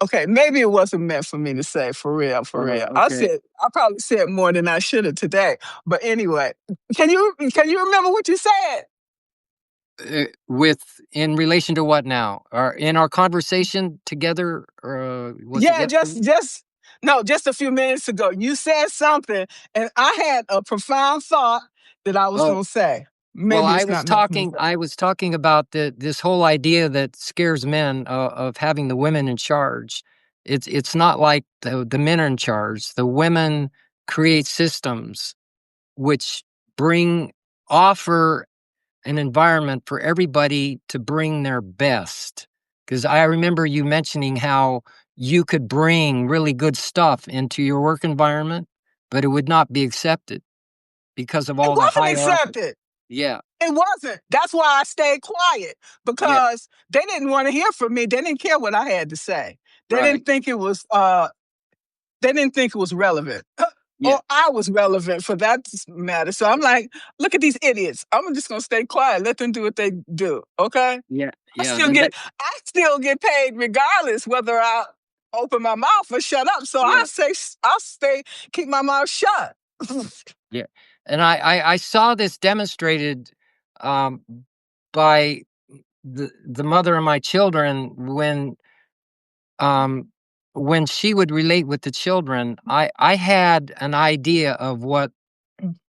Okay, maybe it wasn't meant for me to say, for real, for real. Okay. I probably said more than I should have today. But anyway, can you remember what you said? With in relation to what now? Or in our conversation together, was it Yeah, yesterday? just a few minutes ago. You said something, and I had a profound thought that I was Oh, gonna say. well, Maybe it's not meant for me to say. I was talking about this whole idea that scares men, of having the women in charge. It's not like the men are in charge. The women create systems which bring offer an environment for everybody to bring their best. Because I remember you mentioning how you could bring really good stuff into your work environment, but it would not be accepted because of It all the wasn't hierarchy. accepted. Yeah, It wasn't. That's why I stayed quiet yeah, because they didn't want to hear from me. They didn't care what I had to say. They right. didn't think it was. They didn't think it was relevant. Yeah, Or I was relevant for that matter. So I'm like, look at these idiots. I'm just gonna stay quiet. Let them do what they do. Okay. yeah, I yeah. still get I still get paid regardless whether I open my mouth or shut up. So Yeah, I'll stay, keep my mouth shut. yeah. And I saw this demonstrated, um, by the mother of my children um, when she would relate with the children. I had an idea of what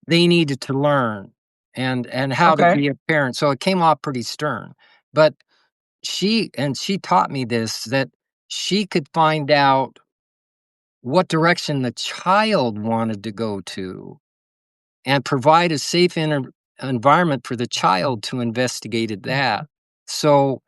they needed to learn and how to Okay. be a parent. So it came off pretty stern. But she taught me this, that she could find out what direction the child wanted to go to and provide a safe environment for the child to investigate at that. So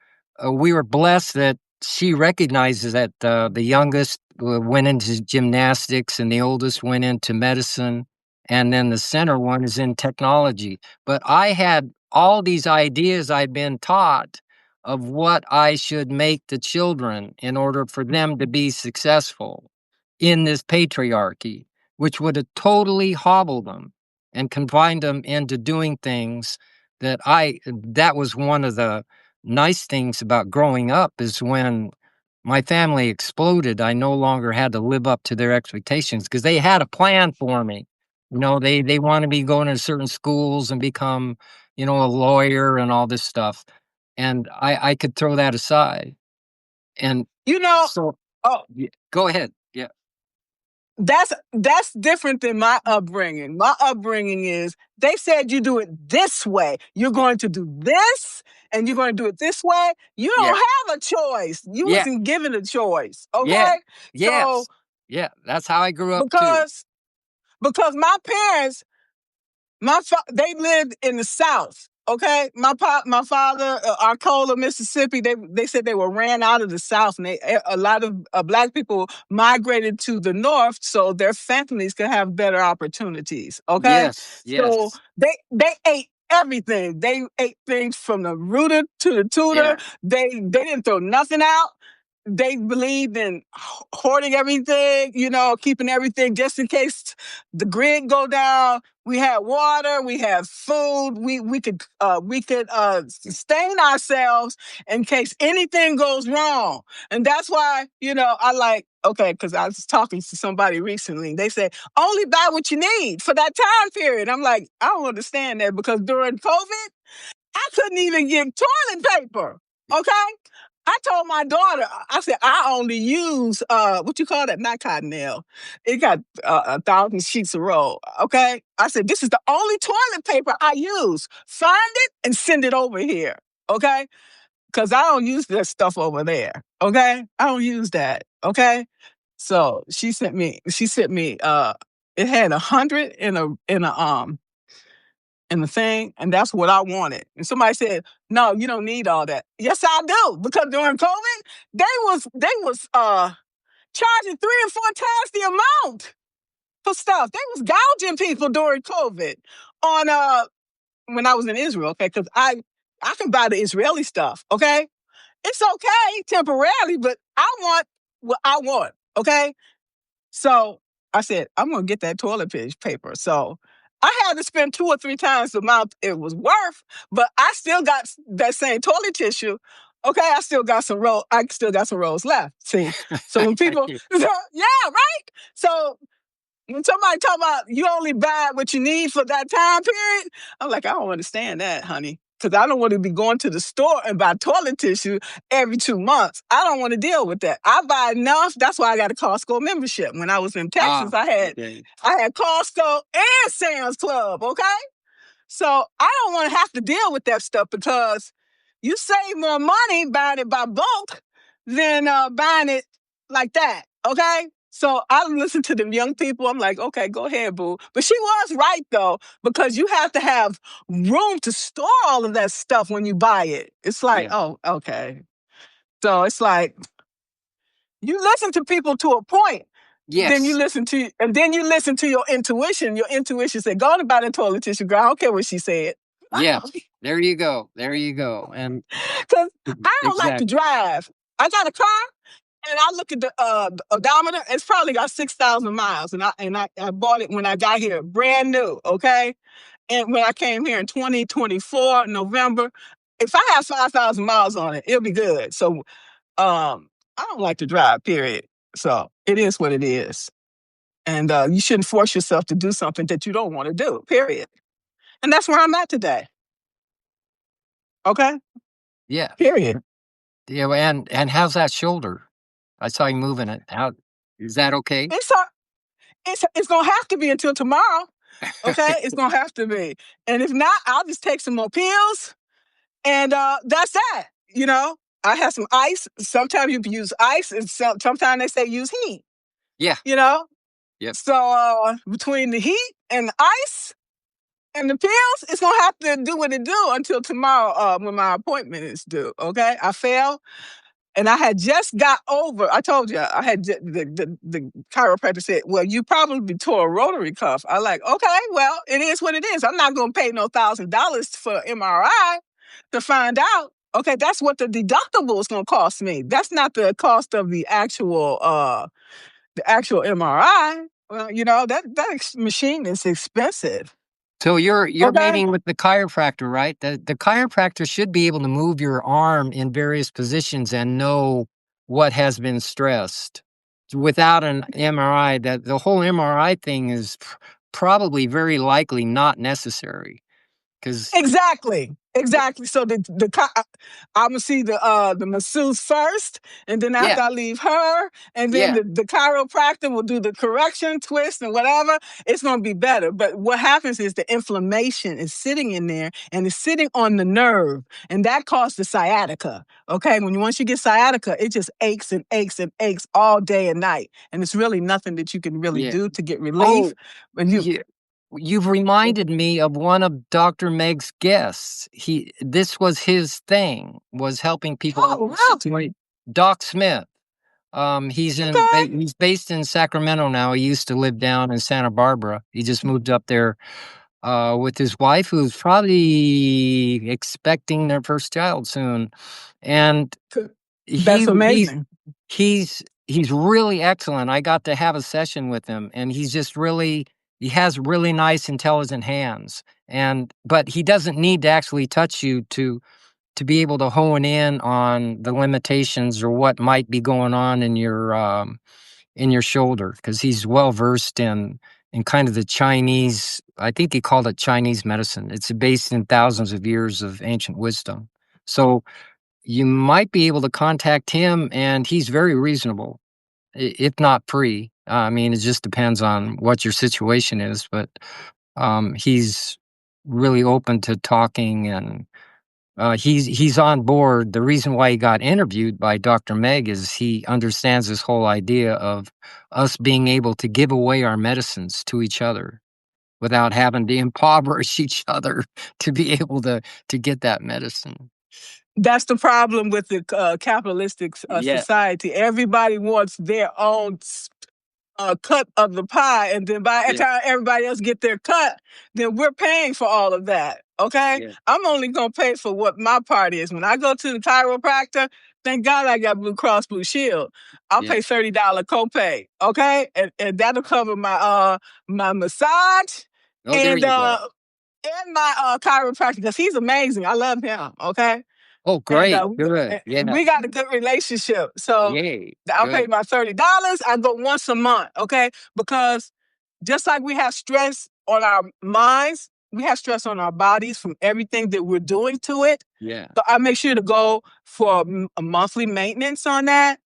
we were blessed that she recognizes that the youngest went into gymnastics and the oldest went into medicine, and then the center one is in technology. But I had all these ideas I'd been taught of what I should make the children in order for them to be successful in this patriarchy, which would have totally hobbled them and confined them into doing things that was one of the nice things about growing up, is when my family exploded, I no longer had to live up to their expectations because they had a plan for me. They wanted me going to certain schools and become, a lawyer and all this stuff. And I could throw that aside. And You know, so oh, go ahead. Yeah. that's different than my upbringing. My upbringing is they said you do it this way. You're going to do this and you're going to do it this way. You don't Yeah. have a choice. You Yeah. wasn't given a choice. Yeah. Okay? So Yes. Yeah. That's how I grew up too. because because my parents, they lived in the South. Okay, my father, Arcola, Mississippi. They said they were ran out of the South, and a lot of Black people migrated to the North so their families could have better opportunities. Okay, Yes. so Yes. they ate everything. They ate things from the rooter to the tutor. Yeah. They didn't throw nothing out. They believed in hoarding everything, keeping everything just in case the grid go down. We had water, we had food, we could sustain ourselves in case anything goes wrong. And that's why, I like, okay, because I was talking to somebody recently. They said, only buy what you need for that time period. I'm like, I don't understand that, because during COVID, I couldn't even get toilet paper. Okay? I told my daughter, I said, I only use what you call that, not cottonelle. It got 1,000 sheets of roll. Okay? I said, this is the only toilet paper I use. Find it and send it over here. Okay? Because I don't use that stuff over there. Okay? I don't use that. Okay? So she sent me it had 100 in the thing, and that's what I wanted. And somebody said, "No, you don't need all that." Yes, I do, because during COVID, they was charging 3 and 4 times the amount for stuff. They was gouging people during COVID on when I was in Israel. Okay, because I can buy the Israeli stuff. Okay, it's okay temporarily, but I want what I want. Okay, so I said, I'm going to get that toilet paper. So I had to spend 2 or 3 times the amount it was worth, but I still got that same toilet tissue. Okay, I still got some rolls left. See, so when people, yeah, right. So when somebody talk about you only buy what you need for that time period, I'm like, I don't understand that, honey. Because I don't want to be going to the store and buy toilet tissue every 2 months. I don't want to deal with that. I buy enough. That's why I got a Costco membership. When I was in Texas, I had Costco and Sam's Club. Okay, so I don't want to have to deal with that stuff because you save more money buying it by bulk than buying it like that. Okay. So I listen to them young people. I'm like, okay, go ahead, boo. But she was right though, because you have to have room to store all of that stuff when you buy it. It's like, oh, okay. So it's like you listen to people to a point. Then you listen to your intuition. Your intuition said, go on and buy the toilet tissue, girl. I don't care what she said. Yeah. There you go. There you go. And because I don't like to drive. I got a car and I look at the odometer. It's probably got 6,000 miles. And I bought it when I got here, brand new. Okay. And when I came here in 2024, November, if I have 5,000 miles on it, it'll be good. So I don't like to drive, period. So it is what it is. And you shouldn't force yourself to do something that you don't want to do, period. And that's where I'm at today. Okay? Yeah. Period. Yeah. And how's that shoulder? I saw you moving it. How is that okay? It's gonna have to be until tomorrow. Okay? It's gonna have to be. And if not, I'll just take some more pills. And that's that. You know, I have some ice. Sometimes you can use ice, and sometimes they say use heat. Yeah. You know? Yep. So between the heat and the ice and the pills, it's gonna have to do what it do until tomorrow when my appointment is due. Okay, I fell, and I had just got over. I told you I had the chiropractor said, "Well, you probably tore a rotary cuff." I like, okay, well, it is what it is. I'm not gonna pay no $1,000 for MRI to find out. Okay, that's what the deductible is gonna cost me. That's not the cost of the actual MRI. Well, you know, that machine is expensive. So you're Okay. meeting with the chiropractor, right? The chiropractor should be able to move your arm in various positions and know what has been stressed. Without an MRI, that the whole MRI thing is probably very likely not necessary. Because Exactly. So I'm gonna see the masseuse first, and then after I leave her, and then the chiropractor will do the correction, twist, and whatever. It's gonna be better. But what happens is the inflammation is sitting in there, and it's sitting on the nerve, and that causes the sciatica. Okay, once you get sciatica, it just aches and aches and aches all day and night, and it's really nothing that you can really do to get relief. You've reminded me of one of Dr. Meg's guests. This was his thing, was helping people. Oh, wow. Doc Smith. He's based in Sacramento now. He used to live down in Santa Barbara. He just moved up there with his wife, who's probably expecting their first child soon. And that's amazing. He's really excellent. I got to have a session with him, and he has really nice, intelligent hands. But he doesn't need to actually touch you to be able to hone in on the limitations or what might be going on in your shoulder, because he's well versed in kind of the Chinese. I think he called it Chinese medicine. It's based in thousands of years of ancient wisdom. So you might be able to contact him, and he's very reasonable, if not free. I mean, it just depends on what your situation is, but he's really open to talking, and he's on board. The reason why he got interviewed by Dr. Meg is he understands this whole idea of us being able to give away our medicines to each other without having to impoverish each other to be able to get that medicine. That's the problem with the capitalistic society. Everybody wants their own cut of the pie, and then by the time everybody else get their cut, then we're paying for all of that. Okay, I'm only gonna pay for what my part is. When I go to the chiropractor, thank God I got Blue Cross Blue Shield. I'll pay $30 copay. Okay, and that'll cover my my massage and my chiropractor, because he's amazing. I love him. Okay. Oh, And great. Good. we Yes. got a good relationship. So Yay. I pay Good. my $30. I go once a month, okay? Because just like we have stress on our minds, we have stress on our bodies from everything that we're doing to it. Yeah. So I make sure to go for a monthly maintenance on that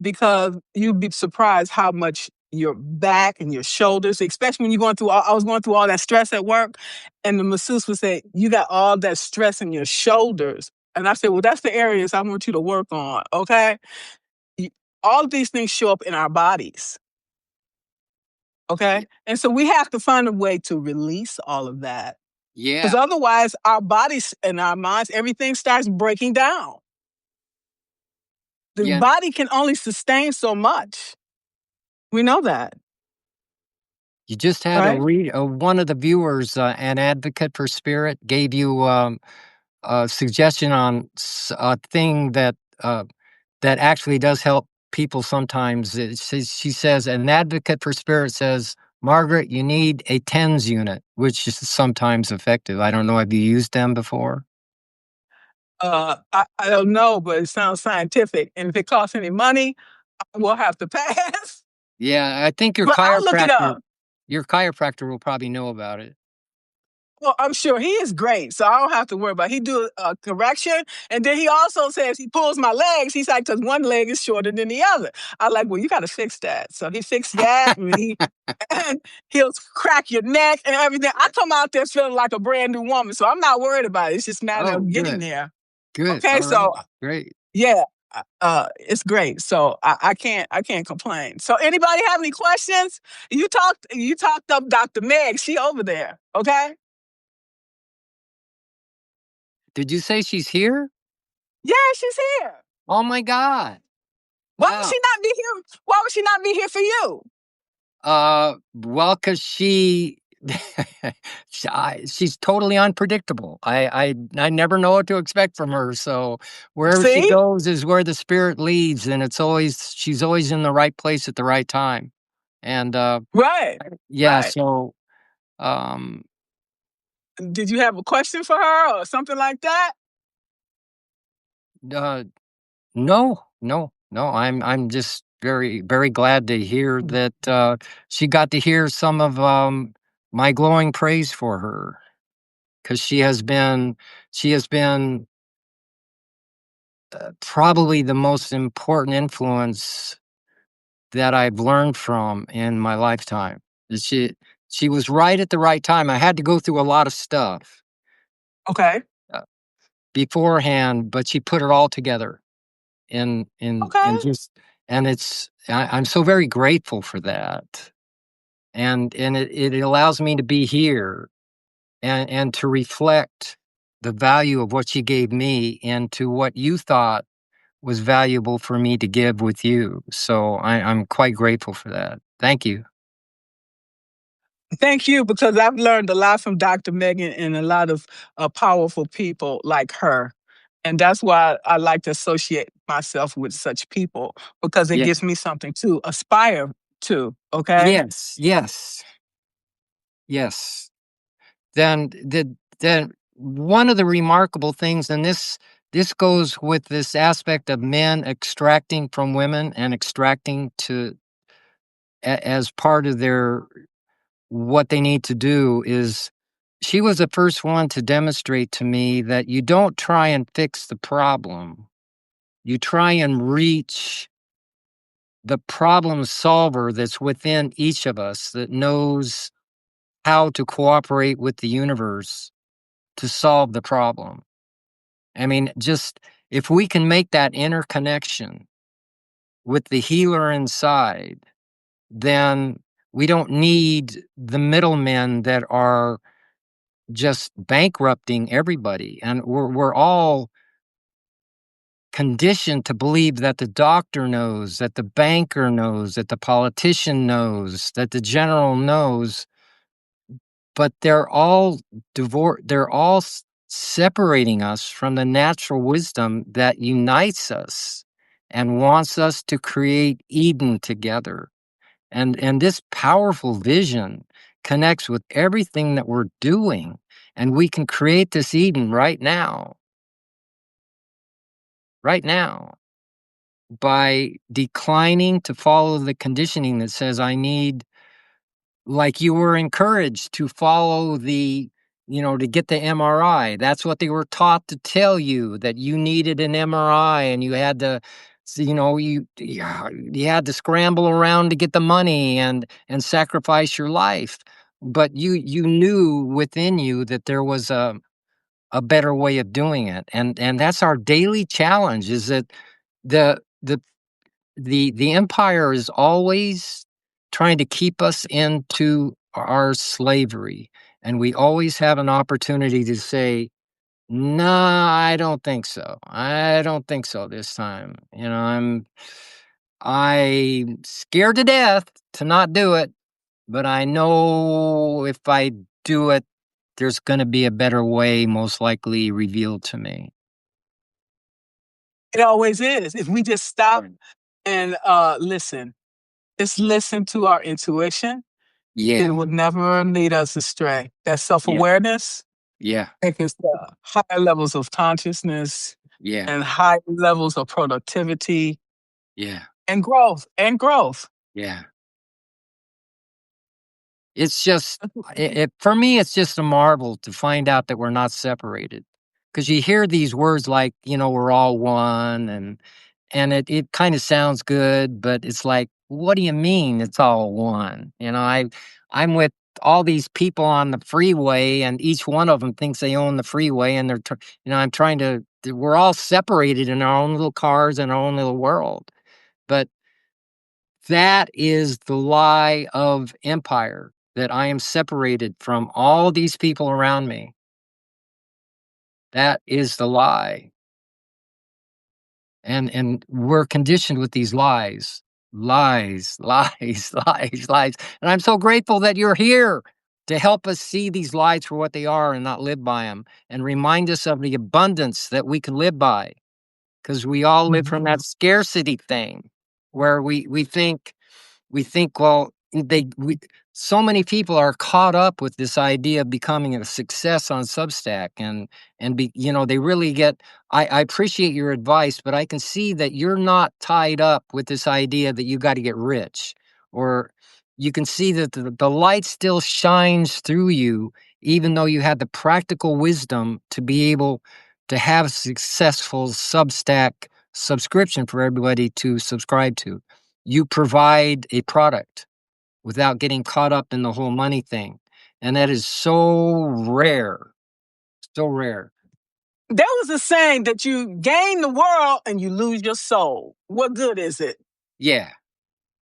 because you'd be surprised how much your back and your shoulders, especially when you're going through I was going through all that stress at work, and the masseuse would say, "You got all that stress in your shoulders." And I said, "Well, that's the areas I want you to work on, okay?" Y- All of these things show up in our bodies, okay? And so we have to find a way to release all of that because Yeah. otherwise our bodies and our minds, everything starts breaking down. The Yeah. body can only sustain so much. We know that, You just had right? one of the viewers, an advocate for spirit, gave you a suggestion on a thing that uh, that actually does help people sometimes. She says, an advocate for spirit says, Margaret, you need a TENS unit, which is sometimes effective. I don't know. Have you used them before? I don't know, but it sounds scientific. And if it costs any money, I will have to pass. Yeah, I think But I'll look it up. your chiropractor will probably know about it. Well, I'm sure he is great, so I don't have to worry about it. He do a correction, and then he also says he pulls my legs. He's like, because one leg is shorter than the other. I like, well, you got to fix that. So he fixed that, and and he'll crack your neck and everything. I come out there feeling like a brand new woman, so I'm not worried about it. It's just a matter Oh, of getting good, there. good. Okay, All right, so great. yeah, it's great. So I can't complain. So anybody have any questions? You talked up Dr. Meg. She over there. Okay. Did you say she's here? Yeah, she's here. Oh my God! Why would Wow. she not be here? Why would she not be here for you? Well, cause she's totally unpredictable. I never know what to expect from her, so wherever she See? goes is where the spirit leads, and she's always in the right place at the right time. And, Right. yeah, Right. so, um, Did you have a question for her or something like that? uh, no, no, no, I'm just very, very glad to hear that, she got to hear some of, my glowing praise for her. 'Cause she has been, probably the most important influence that I've learned from in my lifetime. She was right at the right time. I had to go through a lot of stuff, Okay. uh, beforehand, but she put it all together Okay. in just and I'm so very grateful for that, and it allows me to be here and to reflect the value of what she gave me into what you thought was valuable for me to give with you. So I'm quite grateful for that. Thank you. Thank you, because I've learned a lot from Dr. Megan and a lot of powerful people like her. And that's why I like to associate myself with such people because it Yeah. gives me something to aspire to. Okay. Yes. Yes. Yes. Then one of the remarkable things, and this goes with this aspect of men extracting from women and extracting as part of their what they need to do is she was the first one to demonstrate to me that you don't try and fix the problem. You try and reach the problem solver that's within each of us that knows how to cooperate with the universe to solve the problem. I mean, just if we can make that interconnection with the healer inside, then we don't need the middlemen that are just bankrupting everybody. And we're all conditioned to believe that the doctor knows, that the banker knows, that the politician knows, that the general knows, but they're all separating us from the natural wisdom that unites us and wants us to create Eden together. And this powerful vision connects with everything that we're doing, and we can create this Eden right now. right now by declining to follow the conditioning that says I need, like you were encouraged to follow to get the MRI. That's what they were taught to tell you, that you needed an MRI and you had to, you had to scramble around to get the money and sacrifice your life. But you knew within you that there was a better way of doing it. And that's our daily challenge, is that the the the empire is always trying to keep us into our slavery, and we always have an opportunity to say, "Nah, I don't think so. I don't think so this time." I'm scared to death to not do it, but I know if I do it, there's going to be a better way, most likely revealed to me. It always is. If we just stop Right. and listen, just listen to our intuition, it Yeah, would never lead us astray. That yeah, self-awareness yeah, takes us to higher levels of consciousness yeah, and higher levels of productivity yeah, and growth. yeah. It's just for me, it's just a marvel to find out that we're not separated. Because you hear these words like, we're all one, and it kinda sounds good, but it's like, what do you mean it's all one? I'm with all these people on the freeway, and each one of them thinks they own the freeway, and I'm trying to we're all separated in our own little cars and our own little world. But that is the lie of empire, that I am separated from all these people around me. That is the lie. And we're conditioned with these lies. Lies, lies, lies, lies. And I'm so grateful that you're here to help us see these lies for what they are and not live by them, and remind us of the abundance that we can live by. Because we all live from that scarcity thing where we think, well, so many people are caught up with this idea of becoming a success on Substack, and they really get. I appreciate your advice, but I can see that you're not tied up with this idea that you got to get rich, or you can see that the light still shines through you, even though you had the practical wisdom to be able to have a successful Substack subscription for everybody to subscribe to. You provide a product without getting caught up in the whole money thing. And that is so rare, so rare. There was a saying that you gain the world and you lose your soul. What good is it? Yeah,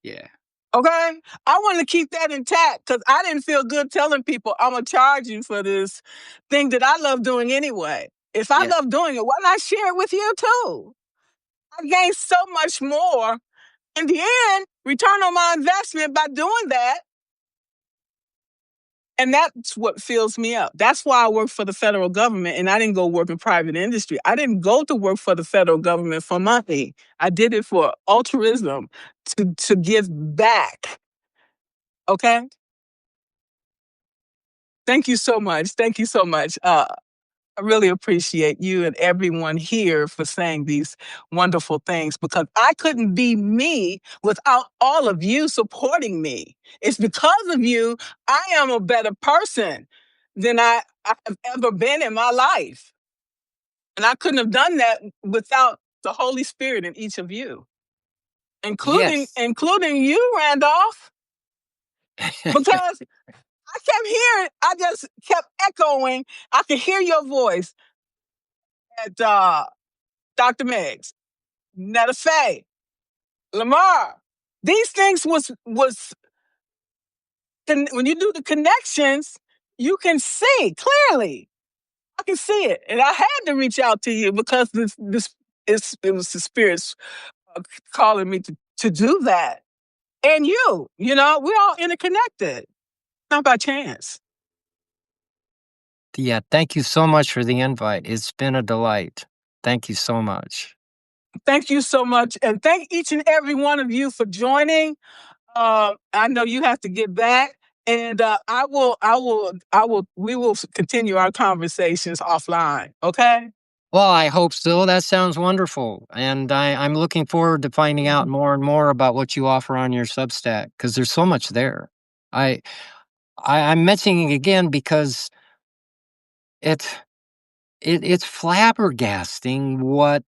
yeah, Okay? I want to keep that intact because I didn't feel good telling people I'm going to charge you for this thing that I love doing anyway. If I yeah, love doing it, why not share it with you too? I gained so much more in the end, return on my investment by doing that. And that's what fills me up. That's why I work for the federal government and I didn't go work in private industry. I didn't go to work for the federal government for money. I did it for altruism, to give back. Okay? Thank you so much. Thank you so much. I really appreciate you and everyone here for saying these wonderful things because I couldn't be me without all of you supporting me. It's because of you I am a better person than I have ever been in my life. And I couldn't have done that without the Holy Spirit in each of you, including yes. including you, Randolph, because I kept hearing, I just kept echoing. I could hear your voice at Dr. Meggs, Netta Faye, Lamar. These things was when you do the connections, you can see clearly. I can see it, and I had to reach out to you because it was the spirits calling me to do that. And we're all interconnected, not by chance. Yeah, thank you so much for the invite. It's been a delight. Thank you so much. Thank you so much, and thank each and every one of you for joining. I know you have to get back, and we will continue our conversations offline. Okay. Well, I hope so. That sounds wonderful, and I'm looking forward to finding out more and more about what you offer on your Substack because there's so much there. I, I'm mentioning it again because it's it's flabbergasting what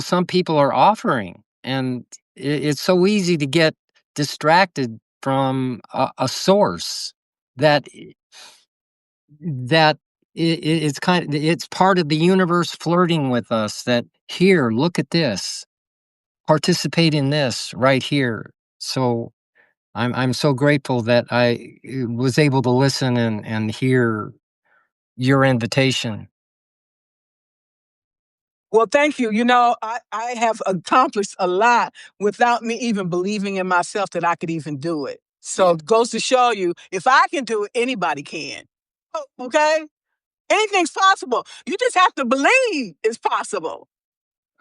some people are offering, and it's so easy to get distracted from a source that that it's part of the universe flirting with us. That here, look at this, participate in this right here. So I'm so grateful that I was able to listen and hear your invitation. Well, thank you. I have accomplished a lot without me even believing in myself that I could even do it. So it goes to show you, if I can do it, anybody can. Okay? Anything's possible. You just have to believe it's possible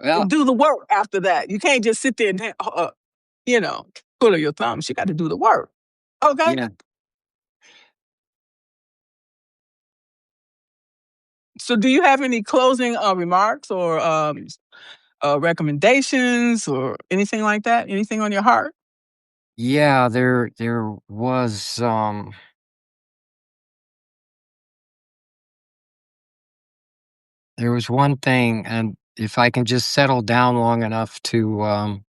Well, and do the work after that. You can't just sit there and, you know, twiddle your thumbs. You got to do the work. Okay? yeah, So, do you have any closing remarks or recommendations or anything like that? Anything on your heart? yeah. There was one thing, and if I can just settle down long enough to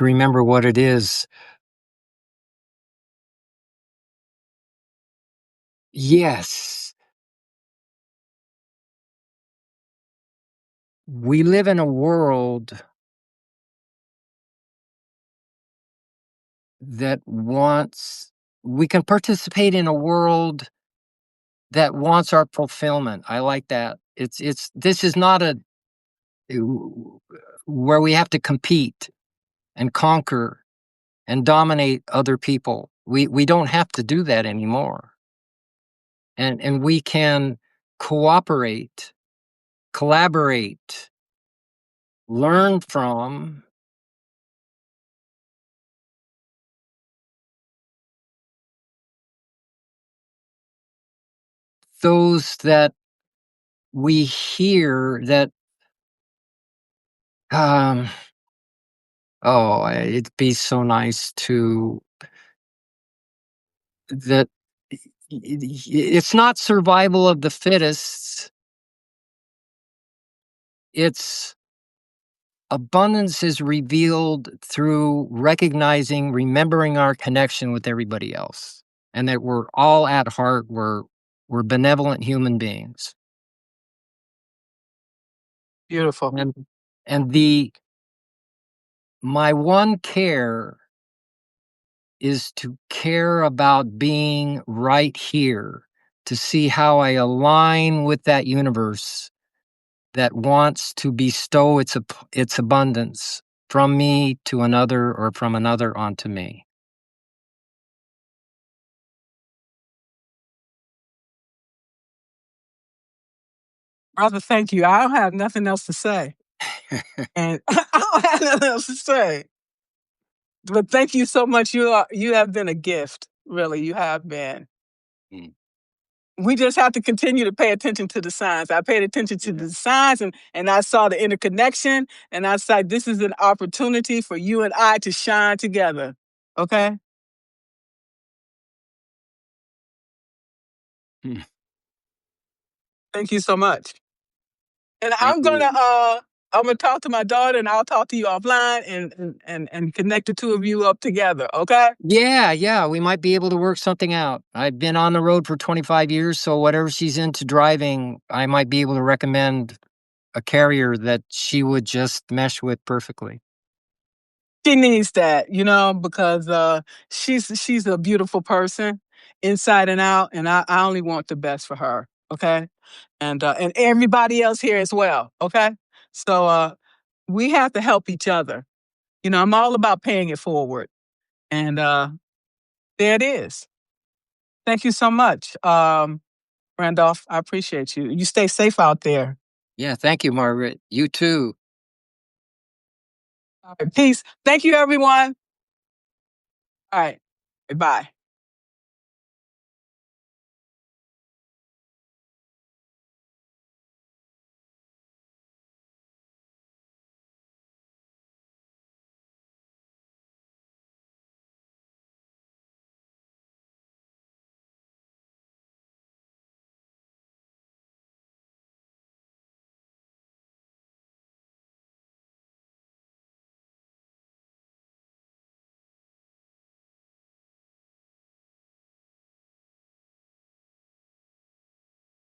remember what it is. Yes, we live in a world that wants we can participate in a world that wants our fulfillment. I like that. It's this is not a where we have to compete and conquer and dominate other people. We don't have to do that anymore. And we can cooperate, collaborate, learn from those that we hear that um it'd be so nice to that it's not survival of the fittest. It's abundance is revealed through recognizing, remembering our connection with everybody else, and that we're all at heart, we're benevolent human beings. Beautiful. And the my one care is to care about being right here, to see how I align with that universe that wants to bestow its abundance from me to another or from another onto me. Brother, thank you. I don't have nothing else to say. And I don't have nothing else to say. But thank you so much. You have been a gift. Really, you have been. Mm. We just have to continue to pay attention to the signs. I paid attention to the signs and I saw the interconnection and I said, this is an opportunity for you and I to shine together. Okay? Mm. Thank you so much. And Thank you. I'm gonna talk to my daughter and I'll talk to you offline and connect the two of you up together. Okay? Yeah, yeah, we might be able to work something out. I've been on the road for 25 years, so whatever she's into driving, I might be able to recommend a carrier that she would just mesh with perfectly. She needs that, because she's a beautiful person inside and out, and I only want the best for her. Okay, and everybody else here as well. Okay, so we have to help each other. I'm all about paying it forward, and there it is. Thank you so much, Randolph. I appreciate you. You stay safe out there. Yeah, thank you, Margaret. You too. All right, peace. Thank you, everyone. All right, bye.